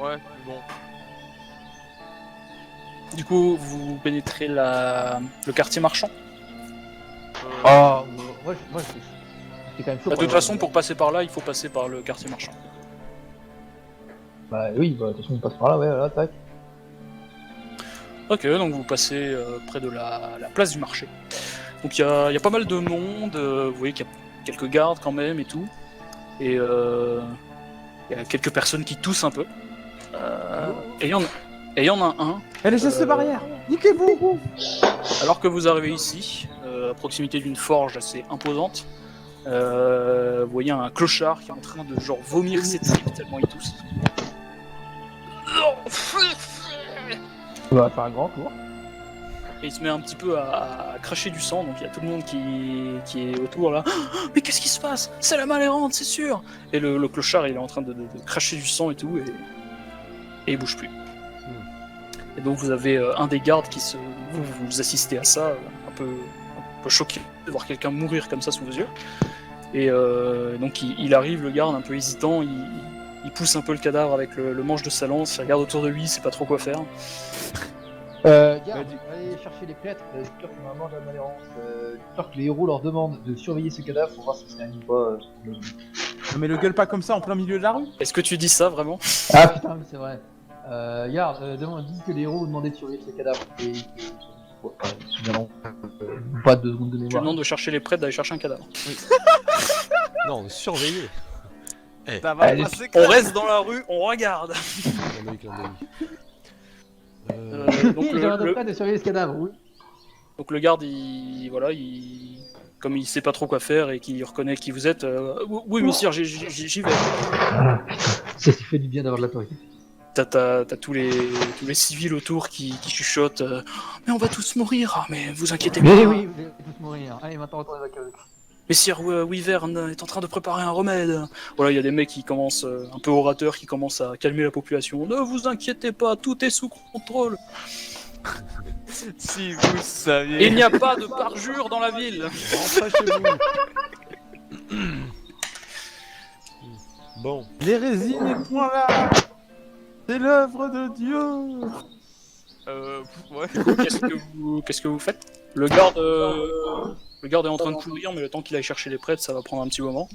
Ouais, bon. Du coup, vous pénétrez le quartier marchand. Ah, moi c'est quand même chaud. Bah, de toute façon, pour passer par là, il faut passer par le quartier marchand. Bah oui, de toute façon on passe par là, ouais, voilà, tac. Ok, donc vous passez près de la place du marché. Donc il y a pas mal de monde, vous voyez qu'il y a quelques gardes quand même et tout. Et il y a quelques personnes qui toussent un peu. Et il y en a un. Elle est geste barrière. Niquez-vous. Alors que vous arrivez ici, à proximité d'une forge assez imposante, vous voyez un clochard qui est en train de genre vomir ses tripes tellement il tousse. On va faire un grand tour. Et il se met un petit peu à cracher du sang, donc il y a tout le monde qui est autour là. Mais qu'est-ce qui se passe? C'est la malhérante, c'est sûr! Et le clochard il est en train de cracher du sang et tout, et il bouge plus. Et donc vous avez un des gardes vous assistez à ça, un peu choqué de voir quelqu'un mourir comme ça sous vos yeux. Et donc il arrive, le garde un peu hésitant, il pousse un peu le cadavre avec le manche de sa lance, il regarde autour de lui, il sait pas trop quoi faire. Garde, allez chercher les prêtres, dites-leur qu'on a un mort de la malhérence, dites-leur que les héros leur demandent de surveiller ce cadavre pour voir si c'est un ou pas. Non, mais le gueule pas comme ça en plein milieu de la rue. Est-ce que tu dis ça vraiment? Ah putain, oui, c'est vrai. Garde, dis que les héros vous demandaient de surveiller ce cadavre. Et pas 2 secondes de Tu mémoire. demandes de chercher les prêtres, d'aller chercher un cadavre. Non, surveiller. Ça va Allez, passer On reste dans la rue, on regarde. Clin d'œil, clin d'œil. Donc J'ai un de prêt de surveiller ce cadavre, oui. Donc le garde, comme il sait pas trop quoi faire et qu'il reconnaît qui vous êtes, oui messire, j'y vais. Ça fait du bien d'avoir de l'autorité. T'as tous les civils autour qui chuchotent, mais on va tous mourir, ah, mais vous inquiétez pas. Mais oui, vous allez tous mourir. Allez, maintenant retournez avec eux. Messire Wyvern est en train de préparer un remède. Voilà, il y a des mecs qui commencent, un peu orateurs, qui commencent à calmer la population. Ne vous inquiétez pas, tout est sous contrôle. Si vous saviez. Et il n'y a pas de parjure dans la ville. Rentrez chez vous. Bon. l'hérésie n'est point là. C'est l'œuvre de Dieu. Ouais. Qu'est-ce que vous faites? Le garde est en train de courir, mais le temps qu'il aille chercher les prêtres, ça va prendre un petit moment.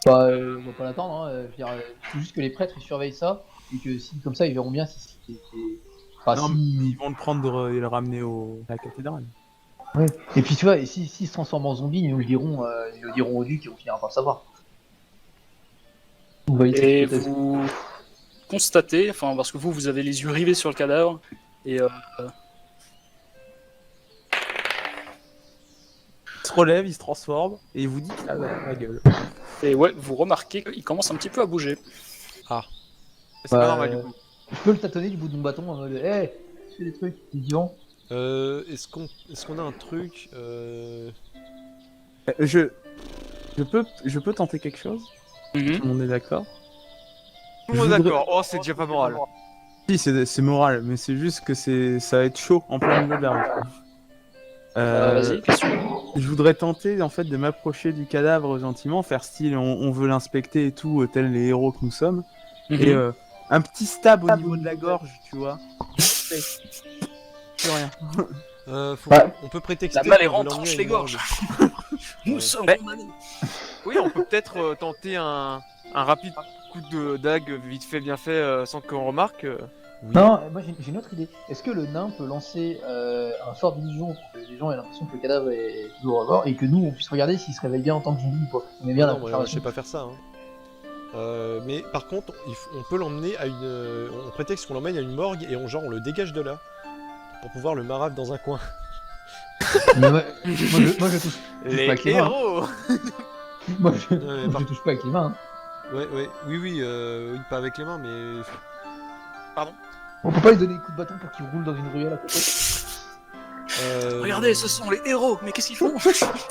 Bah, on va pas l'attendre, hein. Je veux dire, faut juste que les prêtres ils surveillent ça, et que si, comme ça, ils verront bien Enfin, Non, mais si... ils vont le prendre et le ramener à la cathédrale. Ouais. Et puis tu vois, et s'ils se transforment en zombies, ils le diront au duc et on finira par le savoir. On va Et essayer de- vous constatez, enfin parce que vous avez les yeux rivés sur le cadavre, et Il se relève, il se transforme et il vous dit qu'il a la gueule. ouais, vous remarquez qu'il commence un petit peu à bouger. C'est pas Bah, normal du coup. Je peux le tâtonner du bout de mon bâton en mode hey, fais des trucs, t'es vivant. Est-ce qu'on a un truc Je peux tenter quelque chose. Mhm. Tout le monde est d'accord. Tout le monde je est voudrais- d'accord. Oh, c'est déjà pas moral. Si, c'est moral, mais c'est juste que ça va être chaud en plein milieu de la rue. Vas-y, question. Je voudrais tenter en fait de m'approcher du cadavre gentiment, faire style on veut l'inspecter et tout, tels les héros que nous sommes. Et un petit stab au niveau de la gorge, tu vois. Plus rien. on peut prétexter. La balle est qu'on veut rentre, l'emmener tranche à les une gorges. morgue. Nous Ouais. sommes Mais- condamnés. Oui, on peut peut-être tenter un rapide coup de dague vite fait, bien fait, sans qu'on remarque. Oui. Non, moi j'ai une autre idée. Est-ce que le nain peut lancer un sort d'illusion pour que les gens aient l'impression que le cadavre est toujours mort et que nous on puisse regarder s'il se réveille bien en tant que zombie ou pas? On est bien Non, là. moi, je sais pas faire ça. Mais par contre, on peut l'emmener à une. On prétexte qu'on l'emmène à une morgue et on le dégage de là pour pouvoir le marave dans un coin. Mais moi je touche. Les pas avec les mains. héros. Moi je, Ouais, moi, je touche pas avec les mains. Hein. Ouais, oui, pas avec les mains, mais. On peut pas lui donner des coups de bâton pour qu'il roule dans une ruelle à côté. Regardez, ce sont les héros, mais qu'est-ce qu'ils font?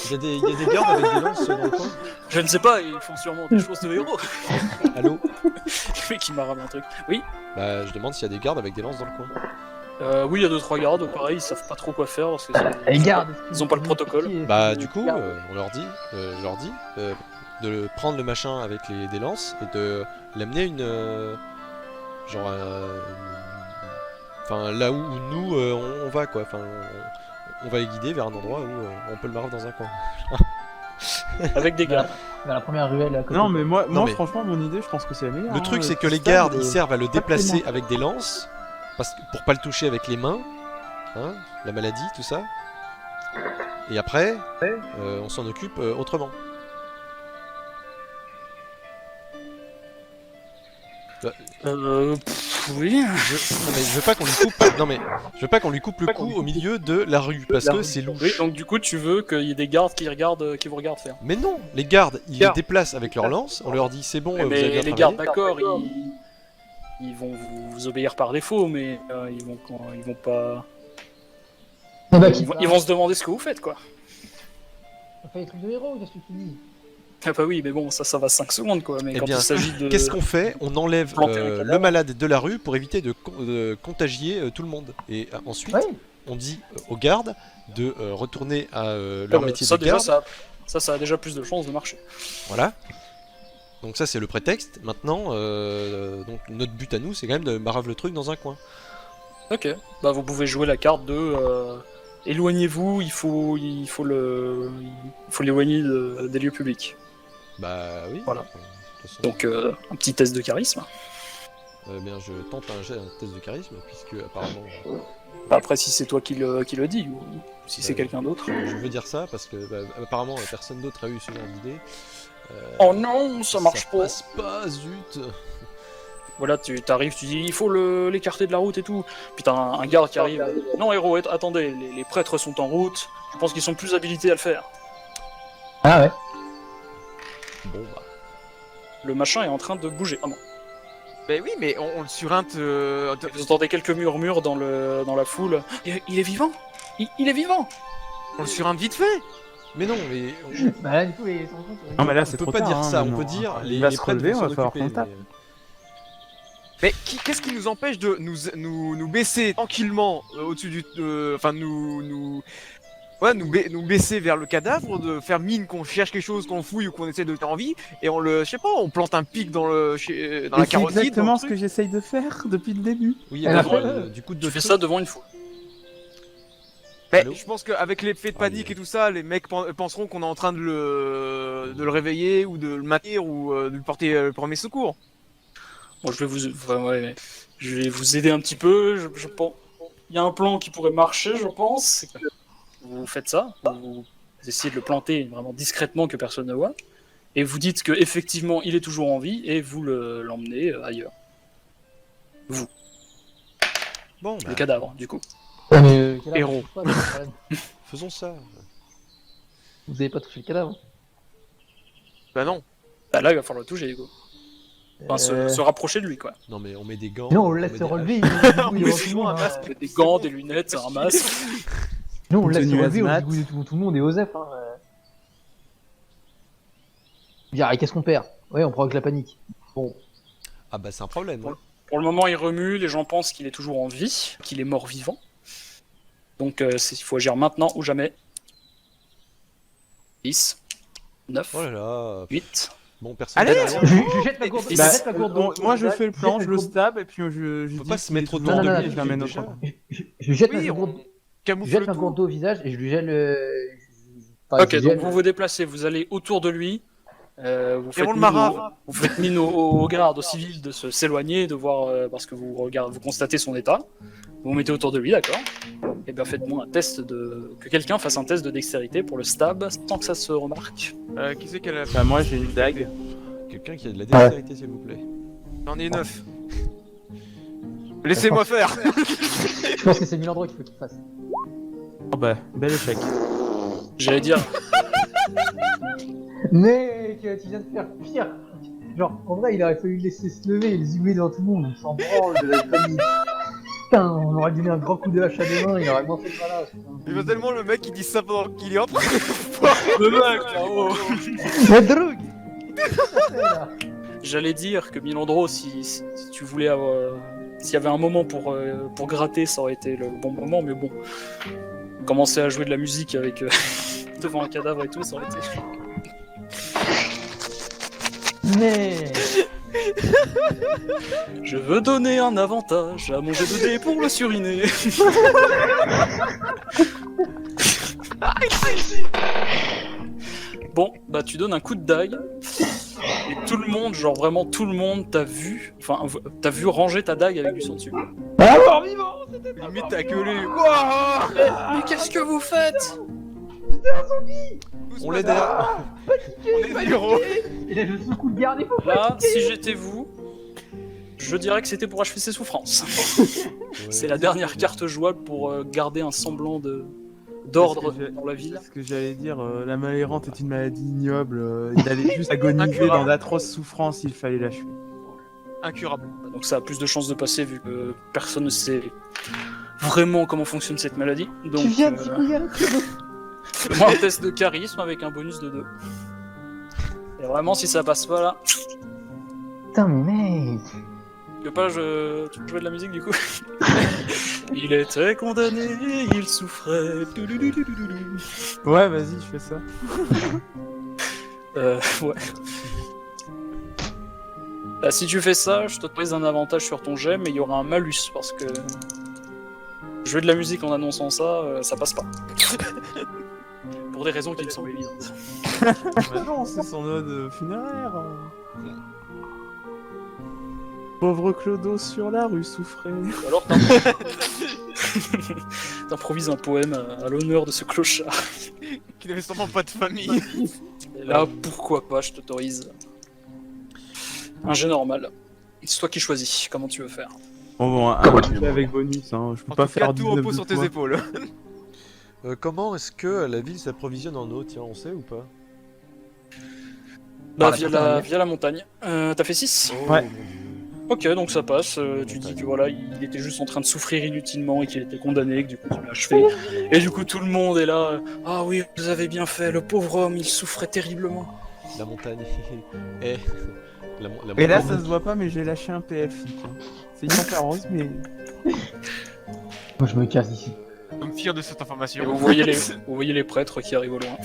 Il y a des gardes avec des lances dans le coin. Je ne sais pas, ils font sûrement des choses de héros. Allô. Le mec qui m'a ramené un truc. Oui, Bah, je demande s'il y a des gardes avec des lances dans le coin. oui, il y a 2-3 gardes, pareil, ils savve pas trop quoi faire parce que Les gardes, ils ont pas le protocole. Bah, du coup, on leur dit, je leur dis de prendre le machin avec des lances et de l'amener à une. Enfin, là où nous on va quoi. Enfin, on va les guider vers un endroit où on peut le marrer dans un coin. Avec des gardes. Vers la première ruelle à côté. Non, mais moi mais- franchement, mon idée, je pense que c'est la meilleure. Le hein, truc, c'est que petit les stab, gardes ils servent à le pas déplacer tellement. avec des lances pour pas le toucher avec les mains, hein, la maladie, tout ça. Et après, on s'en occupe autrement. Oui. Non mais je veux pas qu'on lui coupe. Non mais je veux pas qu'on lui coupe le cou au milieu de la rue parce que c'est louche. Oui, donc du coup, tu veux qu'il y ait des gardes qui vous regardent faire. Mais non, les gardes ils les déplacent avec leurs lances. On leur dit c'est bon, vous avez bien Mais les travaillé. gardes, d'accord, ils vont vous obéir par défaut, mais ils vont pas. Ah bah, Ils vont se demander ce que vous faites, quoi. On fait des trucs de héros, qu'est-ce que tu dis? Ah bah oui, mais bon, ça va 5 secondes, quoi. Mais Eh quand bien, il s'agit de. Qu'est-ce qu'on fait? On enlève planter un cadavre. le malade de la rue pour éviter de contagier tout le monde. Et ensuite, Ouais. on dit aux gardes de retourner à Ah leur bah, métier ça, de déjà, garde. ça a déjà plus de chances de marcher. Voilà. Donc ça c'est le prétexte. Maintenant, donc notre but à nous, c'est quand même de marave le truc dans un coin. Ok. Bah vous pouvez jouer la carte de éloignez-vous, il faut l'éloigner des lieux publics. Bah oui. Voilà. De toute façon, Donc un petit test de charisme. bien, je tente un test de charisme puisque apparemment, Bah, après si c'est toi qui le dis ou si c'est Bah, quelqu'un d'autre. je veux dire ça parce que apparemment personne d'autre a eu ce genre d'idée. Oh non, ça marche pas. passe pas, zut. Voilà, tu t'arrives, tu dis il faut l'écarter de la route et tout. Puis t'as un garde qui arrive. Non héros, attendez, les prêtres sont en route. Je pense qu'ils sont plus habilités à le faire. Ah ouais. Bon bah. Le machin est en train de bouger. Ah non. Ben oui, mais on le sureinte. Vous entendez quelques murmures dans la foule. Il est vivant. Il est vivant. On le sureinte vite fait. Mais non, mais Bah là, du coup, ils sont en compte. Non, mais là, on c'est peut trop pas tard, dire hein, ça. On maintenant. peut dire Il va les se prêtres relever, vont on va s'en falloir occuper, qu'on tape. Mais qu'est-ce qui nous empêche de nous baisser tranquillement au-dessus du. Enfin, nous Ouais, nous baisser vers le cadavre, de faire mine qu'on cherche quelque chose, qu'on fouille ou qu'on essaie de tenir en vie, et on le, je sais pas, on plante un pic dans la Et carotide. c'est dans le exactement ce truc. que j'essaye de faire depuis le début. Oui, Elle a alors, fait- du coup, Tu de fais feu. ça devant une foule. Mais Allô je pense qu'avec l'effet de panique Aïe. et tout ça, les mecs penseront qu'on est en train de le réveiller ou de le maintenir ou de lui porter le premier secours. Bon, je vais vous aider un petit peu. Je pense. Il y a un plan qui pourrait marcher, je pense. C'est que vous faites ça. Vous essayez de le planter vraiment discrètement que personne ne voit. Et vous dites que effectivement il est toujours en vie et vous l'emmenez ailleurs. Bon, Le bah, cadavre, du coup. Ouais, mais cadavre, Héros. je sais pas, c'est le problème. faisons ça. Vous avez pas touché le cadavre. Bah non. Bah là, il va falloir le toucher, du coup. Enfin, se rapprocher de lui, quoi. Non, mais on met des gants. Non, on le met laisse se des relever. On Il met devant des tout le gants, monde, un hein. masque. Des gants, des lunettes, un masque. Non, on le laisse se Tenue relever au hazmat. bout de tout le monde et Osef. Hein. Dire, et qu'est-ce qu'on perd? Ouais, on provoque la panique. Bon, Ah bah c'est un problème. hein. Pour le moment, il remue. Les gens pensent qu'il est toujours en vie, qu'il est mort vivant. Donc, il faut agir maintenant ou jamais. 10, 9, Oh là là. 8. Bon, personne. Allez, n'a rien. je jette la gourde. Bah, je jette la gourde d'eau. Moi je fais le plan, jette je la le gourde- stab et puis je On peut dis pas se mettre qu'il est autour de toujours lui, et je l'amène déjà. autrement. Je jette Oui, la on gourde. Je camoufle jette le ma tout. gourde d'eau au visage et je lui gèle. Enfin, Ok, je donc gèle- vous vous déplacez, vous allez autour de lui. Vous faites le mine, marave. vous faites mine aux gardes, aux civils de s'éloigner, de voir, parce que vous constatez son état. Vous vous mettez autour de lui, d'accord. Et bien faites-moi un test que quelqu'un fasse un test de dextérité pour le stab sans que ça se remarque. Qui c'est qu'elle a Bah moi j'ai une dague. Quelqu'un qui a de la dextérité, s'il vous plaît. J'en ai 9. Laissez-moi faire. Je pense que c'est Milandro qu'il faut qu'il fasse. Oh bah, bel échec. J'allais dire, Mec, tu viens de faire pire. Genre, en vrai, il aurait fallu le laisser se lever et le zigouiller devant tout le monde. On s'en branle de la famille. Putain, on aurait donné un grand coup de hache à des mains, il aurait moins fait le malade. Il veut tellement le mec qui dit ça pendant qu'il est en train. le mec, là-haut. La drogue. J'allais dire que Milandro, si tu voulais avoir. S'il y avait un moment pour gratter, ça aurait été le bon moment, mais bon. Commencer à jouer de la musique avec. Devant un cadavre et tout, ça aurait été. Mais Je veux donner un avantage à mon jet de dés pour le suriner. Bon, bah tu donnes un coup de dague. Et tout le monde, genre vraiment tout le monde t'a vu. Enfin, t'as vu ranger ta dague avec du sang dessus. alors vivant. Limite t'as gueulé. Wouah. Mais qu'est-ce que vous faites? On l'aide à... On est zéro. Et là, je sous coup de garde, il faut Là, si j'étais vous, je dirais que c'était pour achever ses souffrances. C'est la dernière carte jouable pour garder un semblant d'ordre Parce que dans la ville. Ce que j'allais dire, la mal errante est une maladie ignoble. Il allait juste agoniser Incurable. dans d'atroces souffrances, il fallait l'achever. Incurable. Donc ça a plus de chances de passer vu que personne ne sait vraiment comment fonctionne cette maladie. Donc Tu viens de zigouiller un truc. fais-moi un test de charisme avec un bonus de 2. Et vraiment si ça passe pas là, Putain, mais mec. tu veux pas tu veux jouer de la musique du coup? Il était condamné, il souffrait. Ouais, vas-y, je fais ça. Ouais. Bah, si tu fais ça, je t'autorise un avantage sur ton jet, mais il y aura un malus parce que jouer de la musique en annonçant ça, ça passe pas. Pour des raisons qui me semblent évidentes. Bah non, c'est son ode funéraire. Pauvre Clodo sur la rue souffrait. Ou alors t'improvises un poème à l'honneur de ce clochard. Qui n'avait sûrement pas de famille. Et là, pourquoi pas, je t'autorise. Un jet normal. C'est toi qui choisis comment tu veux faire. Bon, un jet avec bonus, hein. Je peux En pas tout cas, faire tout 19 repose de sur tes fois. épaules. Comment est-ce que la ville s'approvisionne en eau? Tiens, on sait ou pas? Bah, la via montagne. la montagne. T'as fait 6? Oh, Ouais. mon Dieu. Ok, donc ça passe. Tu montagne. dis que voilà, il était juste en train de souffrir inutilement et qu'il était condamné, et que du coup tu l'as achevé. Et du coup tout le monde est là. Ah oui, vous avez bien fait. Le pauvre homme, il souffrait terriblement. La montagne. Eh. La Et là, montagne. ça se voit pas, mais j'ai lâché un PF. C'est hyper rose, mais. Moi, je me casse d'ici. me fier de cette Et information. vous voyez les prêtres qui arrivent au loin.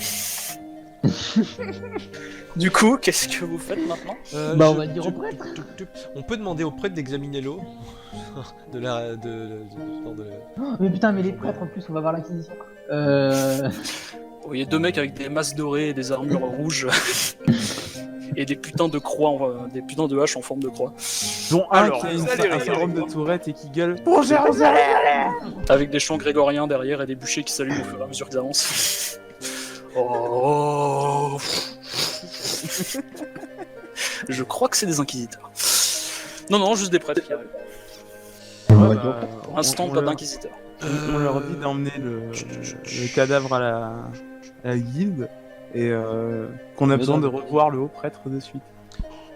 Du coup, qu'est-ce que vous faites maintenant? Bah, on va le dire au prêtre. On peut demander au prêtre d'examiner l'eau. de la. Oh, mais putain, mais les prêtres en plus, on va voir l'Inquisition. Vous voyez deux mecs avec des masques dorées et des armures rouges. Et des putains de croix, des putains de haches en forme de croix. Dont un Alors, qui a vous allez un rire. syndrome de Tourette et qui gueule pour Jérusalem. Avec des chants grégoriens derrière et des bûchers qui s'allument au fur et à mesure qu'ils avancent. Oh. Je crois que c'est des inquisiteurs. Non, juste des prêtres qui arrivent. Ouais, Pour l'instant, pas d'inquisiteurs. On leur dit d'emmener le cadavre à la guilde et qu'on a Mais besoin non. de revoir le haut prêtre de suite.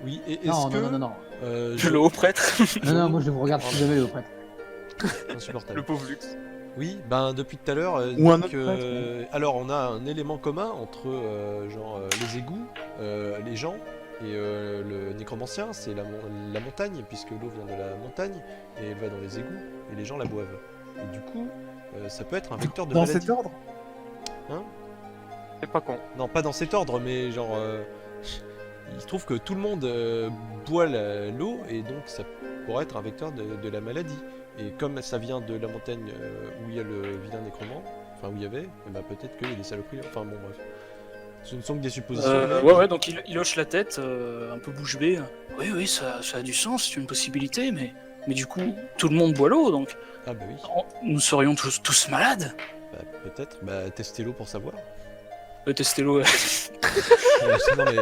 Oui, et est-ce Non, que. non, non, non. Le haut prêtre. Non, moi je vous regarde si jamais le prêtre. Insupportable. Le pauvre Lux. Oui, ben depuis tout à l'heure. Ou un donc, autre prêtre, alors on a un élément commun entre les égouts, les gens et le nécromancien, c'est la montagne, puisque l'eau vient de la montagne et elle va dans les égouts et les gens la boivent. Et du coup, ça peut être un vecteur de Dans maladie. cet ordre. C'est pas con. Non, pas dans cet ordre, mais genre. Il se trouve que tout le monde boit l'eau et donc ça pourrait être un vecteur de la maladie. Et comme ça vient de la montagne où il y a le vilain nécromant, enfin où il y avait, eh ben, peut-être qu'il y a des saloperies. Enfin bon, bref. Ce ne sont que des suppositions. Ouais, donc il hoche la tête, un peu bouche bée. Oui, ça a du sens, c'est une possibilité, mais du coup, tout le monde boit l'eau, donc Ah bah oui, nous serions tous malades. bah, peut-être. Bah testez l'eau pour savoir. Testez l'eau. Non mais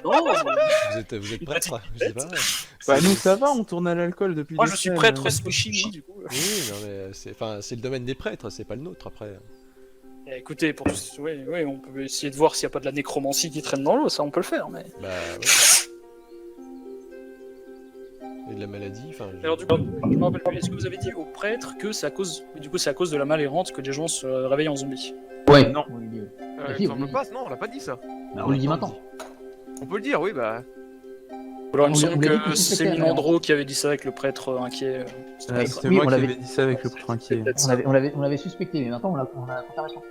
Non, vous êtes prêtre, je sais pas. Bah nous ça va, on tourne à l'alcool depuis. moi des je suis semaines. prêtre chimie, du coup. Oui, non mais c'est le domaine des prêtres, c'est pas le nôtre après. Écoutez, oui, on peut essayer de voir s'il n'y a pas de la nécromancie qui traîne dans l'eau, ça on peut le faire, mais... Bah ouais. Et de la maladie, enfin. Alors du coup, je me rappelle plus, est-ce que vous avez dit au prêtre que c'est à cause de la mal-errante que les gens se réveillent en zombies? Ouais, Non. on lui dit. Il si, semble oui. pas, non, on l'a pas dit ça. On lui dit maintenant. On peut le dire, oui, bah. Alors il me On semble lui a dit que que c'est c'était Milandro qui avait dit ça avec le prêtre inquiet. C'était Oui, moi on qui l'avait- avais dit ça avec le prêtre inquiet. Peut-être ça. On l'avait suspecté, mais maintenant on a la confirmation.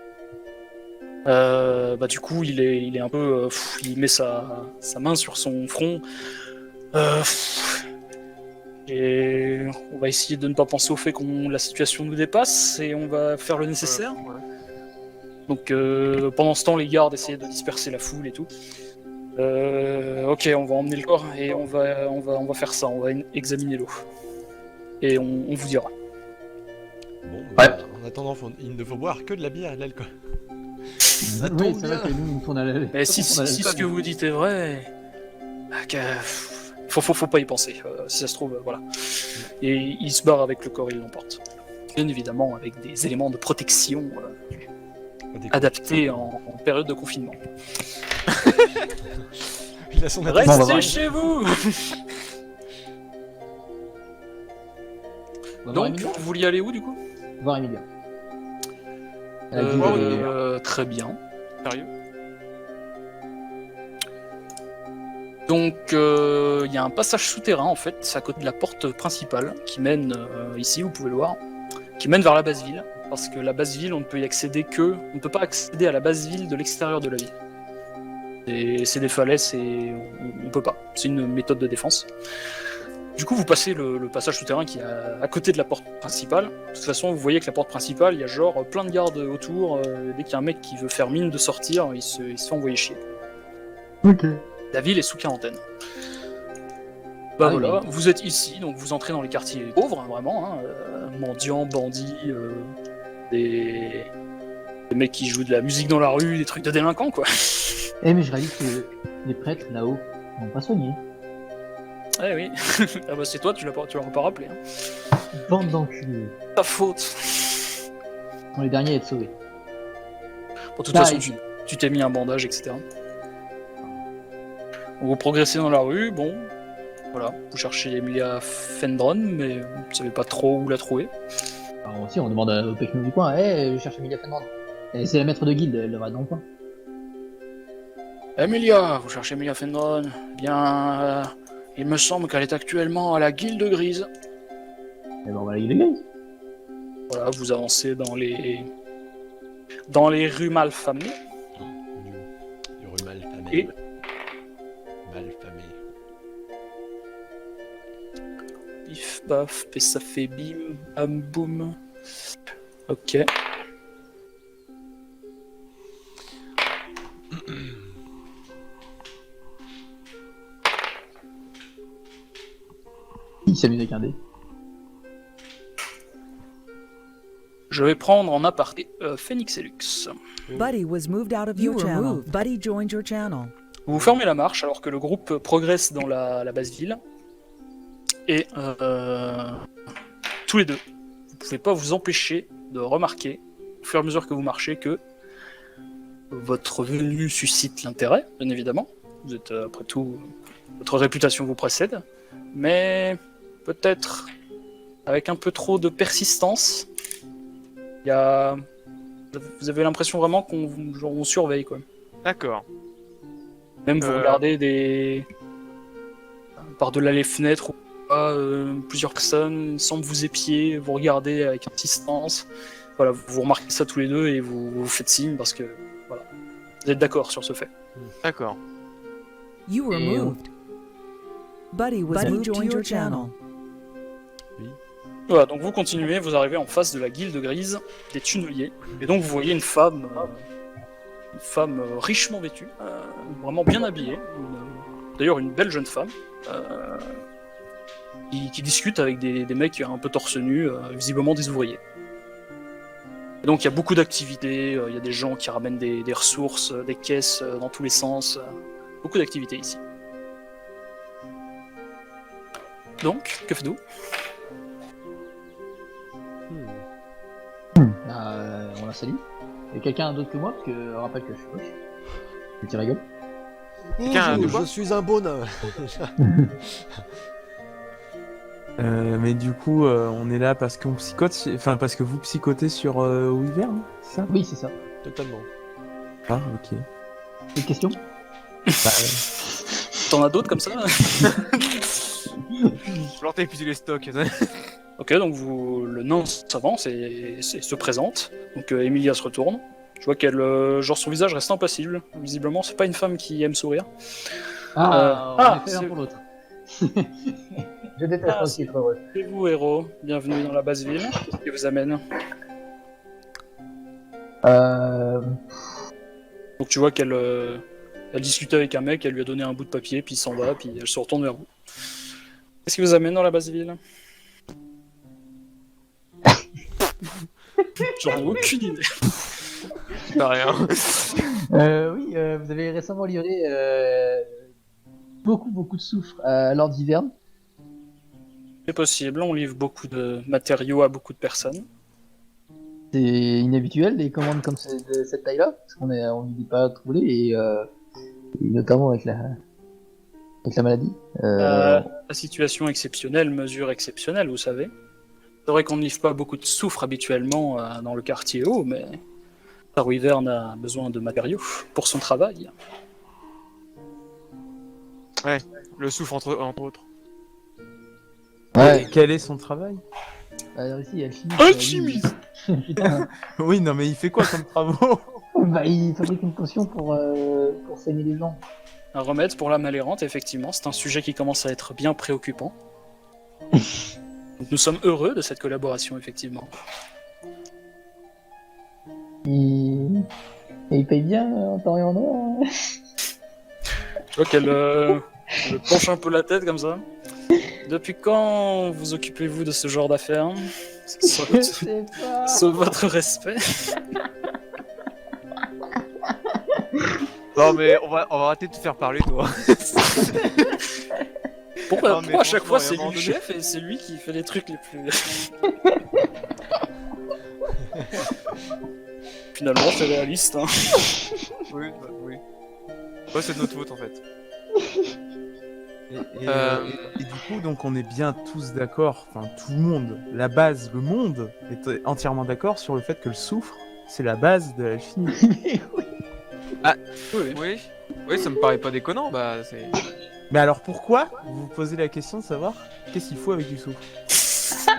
Bah du coup, il est un peu... il met sa main sur son front. Et on va essayer de ne pas penser au fait que la situation nous dépasse et on va faire le nécessaire. Ouais. Donc pendant ce temps, les gardes essaient de disperser la foule et tout. Ok, on va emmener le corps et on va faire ça, on va examiner l'eau. Et on vous dira. Bon, Ouais. bah, en attendant, il ne faut boire que de la bière et de l'alcool. Ça Oui, tombe c'est bien. vrai que nous on tourne à la. Mais si ce que vous dites est vrai, faut pas y penser. Si ça se trouve, voilà. Et il se barre avec le corps, il l'emporte. Bien évidemment, avec des éléments de protection adaptés en période de confinement. Il a son on va Restez voir. chez vous. On va voir Donc, Emilia. vous vouliez aller où du coup? Voir Emilia. Elle a dit, Très bien. Sérieux? Donc, il y a un passage souterrain en fait, c'est à côté de la porte principale qui mène ici, vous pouvez le voir, qui mène vers la base ville. Parce que la base ville, on ne peut y accéder on ne peut pas accéder à la base ville de l'extérieur de la ville. C'est des falaises et on peut pas. C'est une méthode de défense. Du coup, vous passez le passage souterrain qui est à côté de la porte principale. De toute façon, vous voyez que la porte principale, il y a genre plein de gardes autour. Dès qu'il y a un mec qui veut faire mine de sortir, il se fait envoyer chier. Ok. La ville est sous quarantaine. Bah Ah, voilà, oui. vous êtes ici, donc vous entrez dans les quartiers pauvres, hein, vraiment, hein, mendiants, bandits, des mecs qui jouent de la musique dans la rue, des trucs de délinquants, quoi. Eh, mais je réalise que les prêtres là-haut n'ont pas soigné. Eh oui, ah bah c'est toi, tu l'as pas rappelé. Hein. Bande d'enculés. Ta faute. Sont les derniers à être sauvés. Bon, de toute Bah, façon, il- tu t'es mis un bandage, etc. Vous progressez dans la rue, bon, voilà, vous cherchez Emilia Fendron, mais vous savez pas trop où la trouver. Alors aussi, on demande au Pecno du coin, je cherche Emilia Fenrand. Et c'est la maître de guilde, elle devrait être dans le coin. Emilia, vous cherchez Emilia Fendron. Bien, il me semble qu'elle est actuellement à la Guilde Grise. Et ben on va à la guilde grise. Voilà, vous avancez dans les rues malfamées. Du rue malfamé. Et- Malfamé. Pif, paf, et ça fait bim, bam, boum. Ok. Il s'amuse avec un dé. Je vais prendre en aparté Phoenix et Lux. Buddy was moved out of your channel. Buddy joined your channel. Vous fermez la marche alors que le groupe progresse dans la base ville. Et tous les deux, vous pouvez pas vous empêcher de remarquer, au fur et à mesure que vous marchez, que votre venue suscite l'intérêt, bien évidemment. Vous êtes, après tout, votre réputation vous précède. Mais peut-être avec un peu trop de persistance, il y a... vous avez l'impression vraiment qu'on vous surveille, quoi. D'accord. Même vous regardez par-delà les fenêtres ou pas, plusieurs personnes semblent vous épier, vous regardez avec insistance. Voilà, vous remarquez ça tous les deux et vous faites signe parce que voilà, vous êtes d'accord sur ce fait. D'accord. You were Et- moved. Buddy was moved to your channel. Voilà, donc vous continuez, vous arrivez en face de la guilde grise des tunneliers et donc vous voyez une femme richement vêtue, vraiment bien habillée, d'ailleurs une belle jeune femme, qui discute avec des mecs un peu torse nu, visiblement des ouvriers. Et donc il y a beaucoup d'activités, il y a des gens qui ramènent des ressources, des caisses dans tous les sens, beaucoup d'activités ici. Donc, que faites-vous? On la salue. Et quelqu'un d'autre que moi, parce que rappelle que je suis moche. Petit rigole. Quelqu'un de Bonjour, quoi je suis un bonhomme. Mais du coup, on est là parce qu'on psychote, enfin parce que vous psychotez sur Wyvern, c'est ça? Oui, c'est ça. Totalement. Ah, ok. Une question? Bah, T'en as d'autres comme ça? Planter puis les stocks. Ok, donc le nain s'avance et se présente. Donc Emilia se retourne. Je vois qu'elle, genre son visage reste impassible. Visiblement, c'est pas une femme qui aime sourire. On est fait l'un c'est- pour l'autre. Je déteste Ah, aussi être heureux. Et vous, héros, bienvenue dans la basse ville. Qu'est-ce qui vous amène? Donc tu vois qu'elle elle discute avec un mec, elle lui a donné un bout de papier, puis il s'en va, puis elle se retourne vers vous. Qu'est-ce qui vous amène dans la basse ville? J'en ai aucune idée. Pas rien. Oui, vous avez récemment livré beaucoup de soufre à Lord Hiverne. C'est possible, on livre beaucoup de matériaux à beaucoup de personnes. C'est inhabituel des commandes comme de cette taille-là, parce qu'on n'est pas troublé et notamment avec la maladie. La situation exceptionnelle, mesure exceptionnelle, vous savez. C'est vrai qu'on ne livre pas beaucoup de soufre habituellement dans le quartier haut, mais Star Wyvern a besoin de matériaux pour son travail. Le souffle entre autres. Ouais, quel est son travail? ici, alchimiste. Alchimiste. Putain, Oui, non, mais il fait quoi comme travaux? bah, il fabrique une potion pour saigner les gens. Un remède pour l'âme errante, effectivement, c'est un sujet qui commence à être bien préoccupant. Donc, nous sommes heureux de cette collaboration, effectivement. Et il paye bien en temps et en heure. Hein. Je vois qu'elle elle penche un peu la tête comme ça. Depuis quand vous occupez-vous de ce genre d'affaires? Je sais pas. Sauf votre respect. Non mais on va arrêter de te faire parler toi. Pourquoi, Non, mais pourquoi à chaque fois c'est franchement, lui il y le a un chef et c'est lui qui fait les trucs les plus... Finalement c'est réaliste, hein. Oui, bah, oui. Ouais, c'est de notre faute en fait. Et du coup, donc on est bien tous d'accord, enfin tout le monde, la base, le monde est entièrement d'accord sur le fait que le soufre, c'est la base de l'alchimie. Oui. Oui, ça me paraît pas déconnant, bah c'est... Mais alors pourquoi vous vous posez la question de savoir qu'est-ce qu'il faut avec du soufre?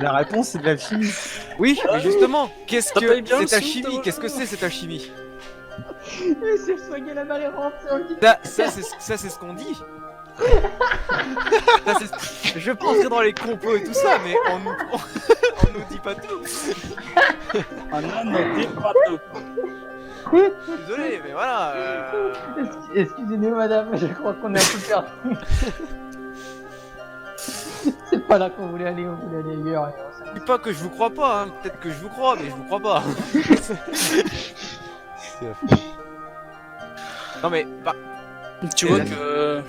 La réponse, c'est de la chimie. Oui, mais justement, qu'est-ce Ça paye que bien le cette sou, alchimie? toi. Qu'est-ce que c'est cette alchimie? Mais c'est soigner la balle est rentrée en guitare. Ça, c'est ce qu'on dit. Je vais pas entrer dans les complots et tout ça, mais on nous dit pas tout. Un âne n'en dit pas deux. Désolé, mais voilà. Excusez-nous, madame, je crois qu'on est un peu perdu. C'est pas là qu'on voulait aller, on voulait aller ailleurs. Je dis pas que je vous crois pas, hein. Peut-être que je vous crois, mais je vous crois pas. C'est affreux. Non mais, bah, Tu vois que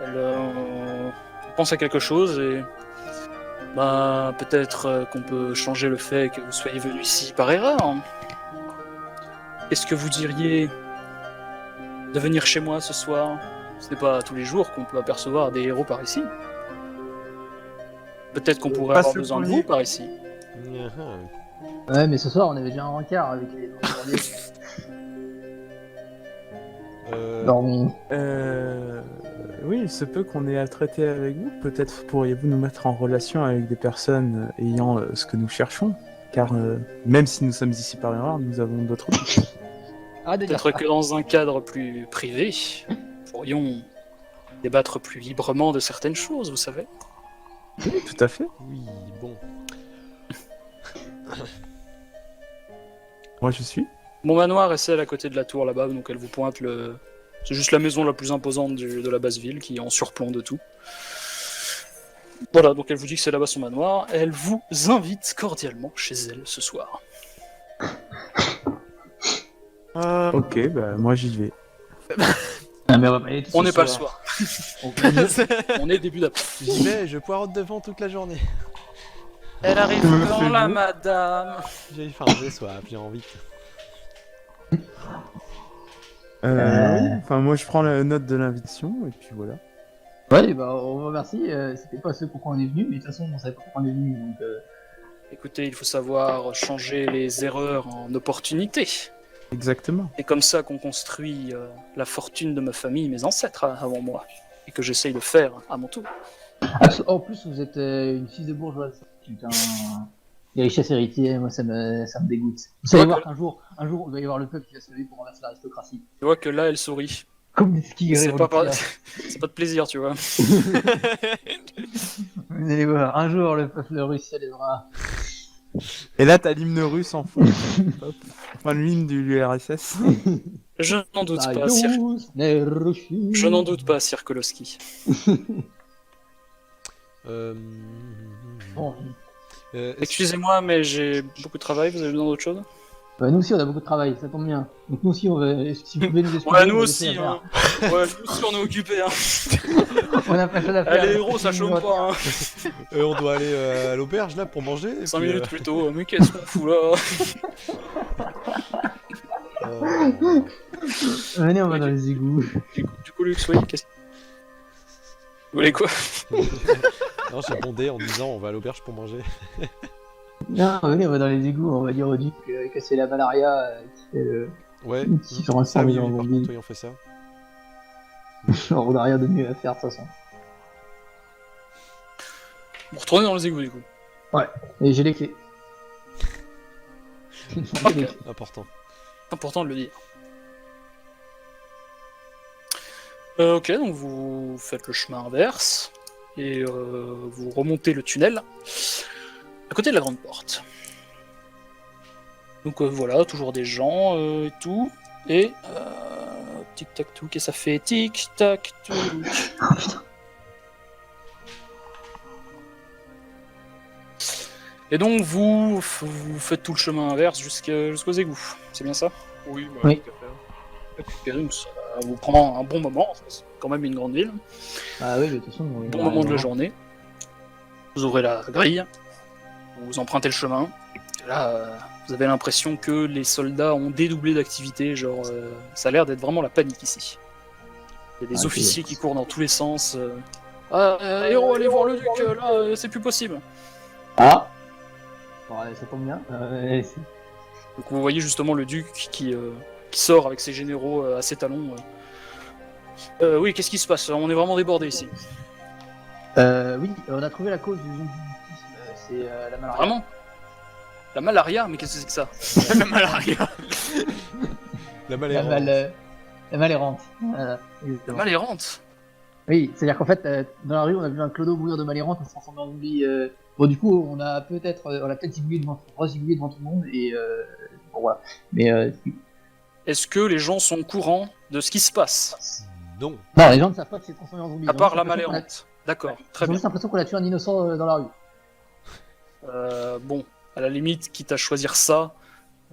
elle pense à quelque chose et bah peut-être qu'on peut changer le fait que vous soyez venu ici par erreur. Est-ce que vous diriez de venir chez moi ce soir? Ce n'est pas tous les jours qu'on peut apercevoir des héros par ici. Peut-être qu'on pourrait Passe avoir le besoin de premier. vous par ici. Ouais, mais ce soir, on avait déjà un rencard avec les dormi. Oui, il se peut qu'on ait à traiter avec vous. Peut-être pourriez-vous nous mettre en relation avec des personnes ayant ce que nous cherchons. Car même si nous sommes ici par erreur, nous avons d'autres buts. Ah, de dire Peut-être que dans un cadre plus privé, nous pourrions débattre plus librement de certaines choses, vous savez. Oui, tout à fait. Oui, bon. Moi, je suis. Mon manoir est celle à côté de la tour là-bas, donc elle vous pointe le... C'est juste la maison la plus imposante de la basse ville, qui est en surplomb de tout. Voilà, donc elle vous dit que c'est là-bas son manoir, et elle vous invite cordialement chez elle ce soir. Ok, bah moi j'y vais. Ah, mais on va pas aller tout On ce n'est pas le soir. soir, on est début d'après. J'y vais, je poireaute devant toute la journée. Elle arrive dans la madame. J'ai soif, j'ai envie. Oui, enfin moi je prends la note de l'invitation et puis voilà. Ouais, bah, on vous remercie. C'était pas ce pourquoi on est venu, mais de toute façon, on savait pas pourquoi on est venu. Donc, Écoutez, il faut savoir changer les erreurs en opportunités. Exactement. C'est comme ça qu'on construit la fortune de ma famille, mes ancêtres avant moi, et que j'essaye de faire à mon tour. en plus, vous êtes une fille de bourgeoise. Putain. Les richesses héritées, moi ça me dégoûte. Vous allez Ouais, voir que- qu'un jour, il va y avoir le peuple qui va se lever pour renverser l'aristocratie. Tu vois que là, elle sourit. Comme des skis C'est pas, révolutionnaires. c'est pas de plaisir, tu vois. Vous allez voir, un jour le peuple russe se lèvera. Et là t'as l'hymne russe en fond. Hop. Enfin l'hymne du l'URSS. Je n'en doute pas, Sir... Je n'en doute pas, Sir Koloski. Bon, Excusez-moi, mais j'ai beaucoup de travail, vous avez besoin d'autre chose? bah, nous aussi on a beaucoup de travail, ça tombe bien. Donc nous aussi on va, si vous pouvez nous excuser. Ouais, nous on va aussi, essayer à hein. Ouais, nous aussi, on est occupés, hein. faire. On a pas de chose à faire. Les héros, ça chôme pas, hein. on doit aller à l'auberge là pour manger. et 5 puis, minutes plus tôt, mais qu'est-ce qu'on fout là? Venez, on va dans les égouts. Du coup, Lux, oui, qu'est-ce que... Vous voulez quoi? Non, j'ai bondé en disant on va à l'auberge pour manger. Non, venez, on va dans les égouts, on va dire au duc que c'est la malaria qui fait le... Ouais. qui se ressent Ah oui, les oui, gens par zombies. contre, oui, on fait ça. On n'a rien de mieux à faire de toute façon. Vous retournez dans les égouts, du coup. Et j'ai les clés. J'ai les clés. Important. Important de le dire. Ok, donc vous faites le chemin inverse et vous remontez le tunnel à côté de la grande porte. Donc voilà, toujours des gens et tout. Et tic tac touc, et ça fait tic tac touc. Oh putain. Et donc vous faites tout le chemin inverse jusqu'aux égouts, c'est bien ça? Oui, bah, Oui. tout à fait. Ok, donc ça vous prend un bon moment, c'est quand même une grande ville. Ah oui, mais de toute façon... Bon moment de la journée. Vous ouvrez la grille, vous empruntez le chemin. Et là, vous avez l'impression que les soldats ont dédoublé d'activité, genre ça a l'air d'être vraiment la panique ici. Il y a des Ah, officiers qui courent dans tous les sens. Héros, allez voir le duc, là, c'est plus possible. Ah ouais, ça tombe bien. Donc vous voyez justement le duc qui sort avec ses généraux à ses talons. Oui, qu'est-ce qui se passe? On est vraiment débordé ici. Oui, on a trouvé la cause du zombie c'est la malaria. Vraiment? La malaria? Mais qu'est-ce que c'est que ça? La malaria. La La malérance. la mal errante. Voilà, La exactement. mal errante? Oui, c'est-à-dire qu'en fait, dans la rue, on a vu un clodo mourir de mal errante et se transformer en zombie. Bon, du coup, on a peut-être zigouillé devant tout le monde et bon, voilà. Mais Est-ce que les gens sont au courant de ce qui se passe? Non. non, les gens ne savent pas qu'il s'est transformé en zombie. À Ils ont part juste la l'impression mal qu'on a- errante. D'accord, Ils très ont bien. juste l'impression qu'on a tué un innocent dans la rue. Bon, à la limite, quitte à choisir ça,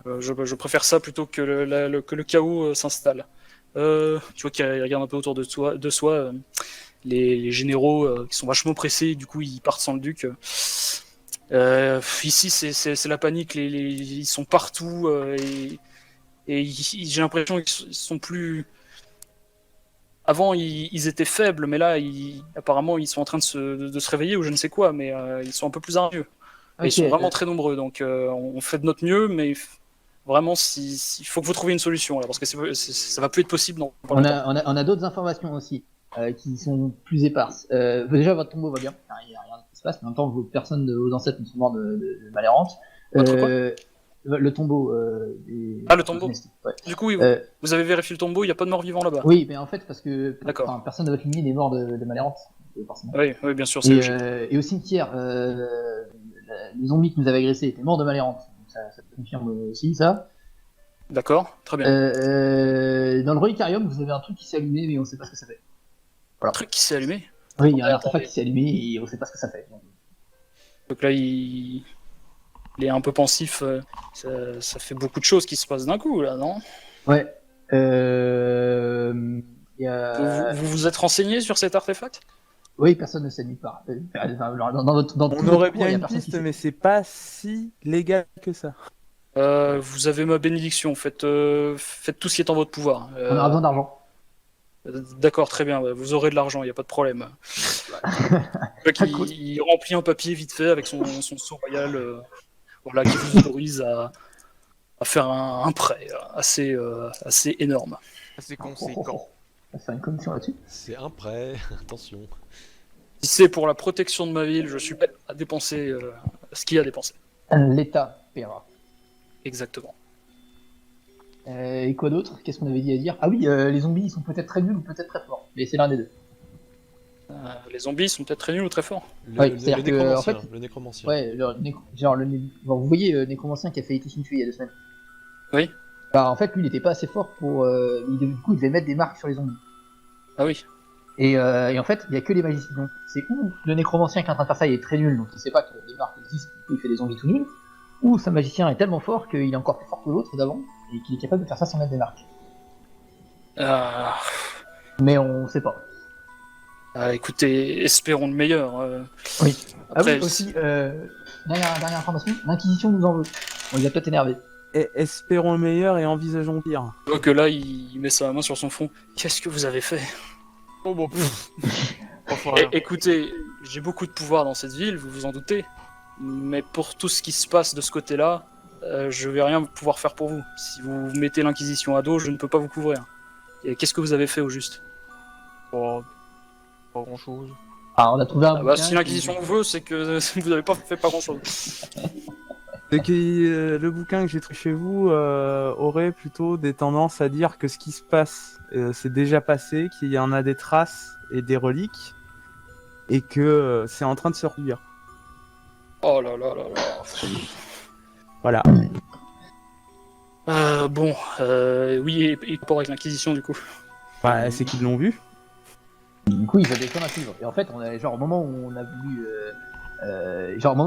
je préfère ça plutôt que que le chaos s'installe. Tu vois qu'il regarde un peu autour de soi les généraux qui sont vachement pressés, du coup ils partent sans le duc. Ici c'est la panique, ils sont partout j'ai l'impression qu'ils sont plus. Avant ils étaient faibles, mais là apparemment ils sont en train de se réveiller ou je ne sais quoi, mais ils sont un peu plus hargneux. Et ils Ok, sont vraiment très nombreux, donc on fait de notre mieux, mais vraiment, il faut que vous trouviez une solution là, parce que ça va plus être possible dans pas longtemps. on a d'autres informations aussi qui sont plus éparses. Déjà, votre tombeau va bien. Il n'y a rien qui se passe, mais en même temps, personne de vos ancêtres ne sont morts de mal errante. Votre quoi Le tombeau. Ah, le tombeau. Ouais. Du coup, oui, vous avez vérifié le tombeau, il n'y a pas de mort vivant là-bas. Oui, mais en fait, parce que D'accord. personne de votre lignée n'est mort de mal errante, forcément. Oui, oui, bien sûr, c'est logique. Et au cimetière, les zombies qui nous avaient agressés étaient morts de mal errante. Donc ça confirme aussi ça. D'accord, très bien. Dans le reliquarium, vous avez un truc qui s'est allumé, mais on sait pas ce que ça fait. Un truc qui s'est allumé. Oui, il y a un Attendez. artefact qui s'est allumé et on sait pas ce que ça fait. Donc là, il est un peu pensif. Ça fait beaucoup de choses qui se passent d'un coup, là, non? Ouais. Il y a... Vous êtes renseigné sur cet artefact? Oui, personne ne sait nulle part. Dans tout On votre aurait cours, bien il y a une personne qui piste, sait. mais c'est pas si légal que ça. Vous avez ma bénédiction. Faites tout ce qui est en votre pouvoir. On aura besoin d'argent. D'accord, très bien. Vous aurez de l'argent, il n'y a pas de problème. Il remplit un papier vite fait avec son sceau royal, voilà, qui vous autorise à faire un prêt assez énorme. C'est On conséquent. va faire une commission là-dessus. C'est un prêt. Attention. Si c'est pour la protection de ma ville, je suis prêt à dépenser ce qu'il y a à dépenser. L'État paiera. Exactement. Et quoi d'autre? Qu'est-ce qu'on avait dit à dire? Ah oui, les zombies ils sont peut-être très nuls ou peut-être très forts. Mais c'est l'un des deux. Les zombies sont peut-être très nuls ou très forts. Oui, c'est-à-dire que, nécromancien. en fait- Le nécromancien. Ouais, genre bon, vous voyez le nécromancien qui a fait Itichi tuer il y a 2 semaines. Oui. Bah en fait lui il était pas assez fort pour... du coup il devait mettre des marques sur les zombies. Ah oui. Et en fait il y a que les magiciens. Donc c'est ou le nécromancien qui est en train de faire ça il est très nul donc il sait pas que les marques existent, du coup il fait des zombies tout nuls. Ou ce magicien est tellement fort qu'il est encore plus fort que l'autre d'avant et qu'il est capable de faire ça sans mettre des marques. Mais on sait pas. Écoutez, espérons le meilleur. Oui. Après, Ah oui aussi, dernière information, l'Inquisition nous en veut. On les a peut-être énervés. Et espérons le meilleur et envisageons le pire. je vois que là, il met sa main sur son front. Qu'est-ce que vous avez fait? Oh bon, enfin, rien. Écoutez, j'ai beaucoup de pouvoir dans cette ville, vous vous en doutez. Mais pour tout ce qui se passe de ce côté-là, je vais rien pouvoir faire pour vous. Si vous mettez l'Inquisition à dos, je ne peux pas vous couvrir. Et qu'est-ce que vous avez fait au juste? Pas grand chose. Ah on a trouvé un bouquin Si qui- l'Inquisition vous veut, c'est que vous n'avez pas fait pas grand-chose. C'est que le bouquin que j'ai trouvé chez vous aurait plutôt des tendances à dire que ce qui se passe c'est déjà passé, qu'il y en a des traces et des reliques, et que c'est en train de se reproduire. Oh là là là là. Voilà. Oui, et rapport avec l'Inquisition, du coup. Bah, c'est qu'ils l'ont vu. Du coup, ils avaient comme un livre. Et en fait, on a, genre, au moment où on a voulu.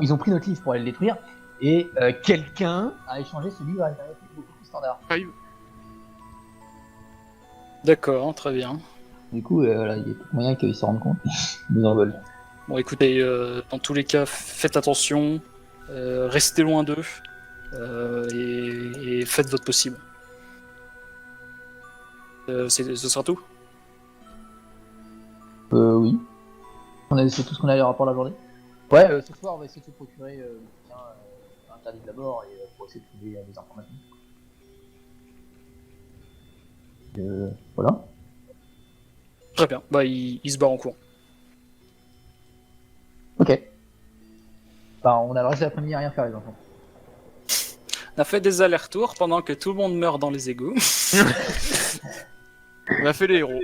Ils ont pris notre livre pour aller le détruire. Et quelqu'un a échangé ce livre avec un livre beaucoup plus standard. Five. D'accord, très bien. Du coup, voilà, il y a tout moyen qu'ils se rendent compte. Ils nous en veulent. Bon, écoutez, dans tous les cas, faites attention, restez loin d'eux, et faites votre possible. Ce sera tout? Oui. C'est tout ce qu'on a à dire pour la journée. Ouais, ce soir, on va essayer de se procurer le bouquin interdit de la mort et pour essayer de trouver des informations. Voilà. Très bien, bah il se barre en courant. Ok. Enfin, on a le reste de l'après-midi à rien faire, les enfants. On a fait des allers-retours pendant que tout le monde meurt dans les égouts. On a fait les héros.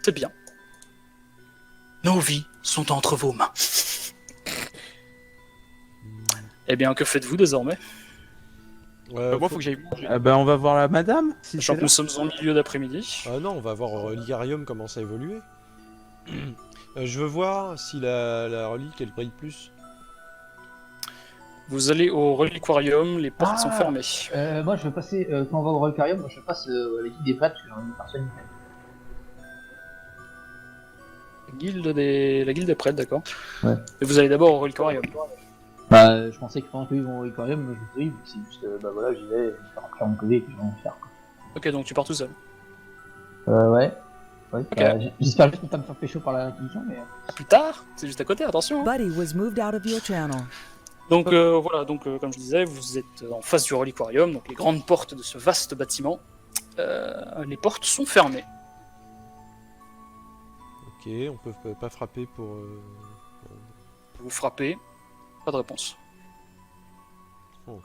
C'est bien. Nos vies sont entre vos mains. Eh bien, que faites-vous désormais? Moi, faut que j'aille manger. Ah ben, on va voir la madame. Si Sachant c'est que là. nous sommes en milieu d'après-midi. Ah non, on va voir l'Igarium commence à évoluer. Je veux voir si la relique elle brille plus. Vous allez au reliquarium, les portes sont fermées. Moi, je vais passer, quand on va au Rolcarium, moi je passe la guide des prêtres, parce que j'en ai une personne. La guilde des prêtres, d'accord. Ouais. Et vous allez d'abord au reliquarium. Bah, je pensais que pendant qu'ils vont au Rolcarium, moi je me dis, c'est juste, bah voilà, j'y vais, je vais remplir mon PV et puis je vais en faire. Quoi. Ok, donc tu pars tout seul. Ouais. Ok. Bah, j'espère juste ne pas me faire pécho par la réquisition, mais. Plus tard, c'est juste à côté, attention. Hein. Buddy was moved out of your channel. Donc voilà, donc comme je disais, vous êtes en face du reliquarium, donc les grandes portes de ce vaste bâtiment. Les portes sont fermées. Ok, on peut pas frapper pour. Vous frappez, pas de réponse. Oh.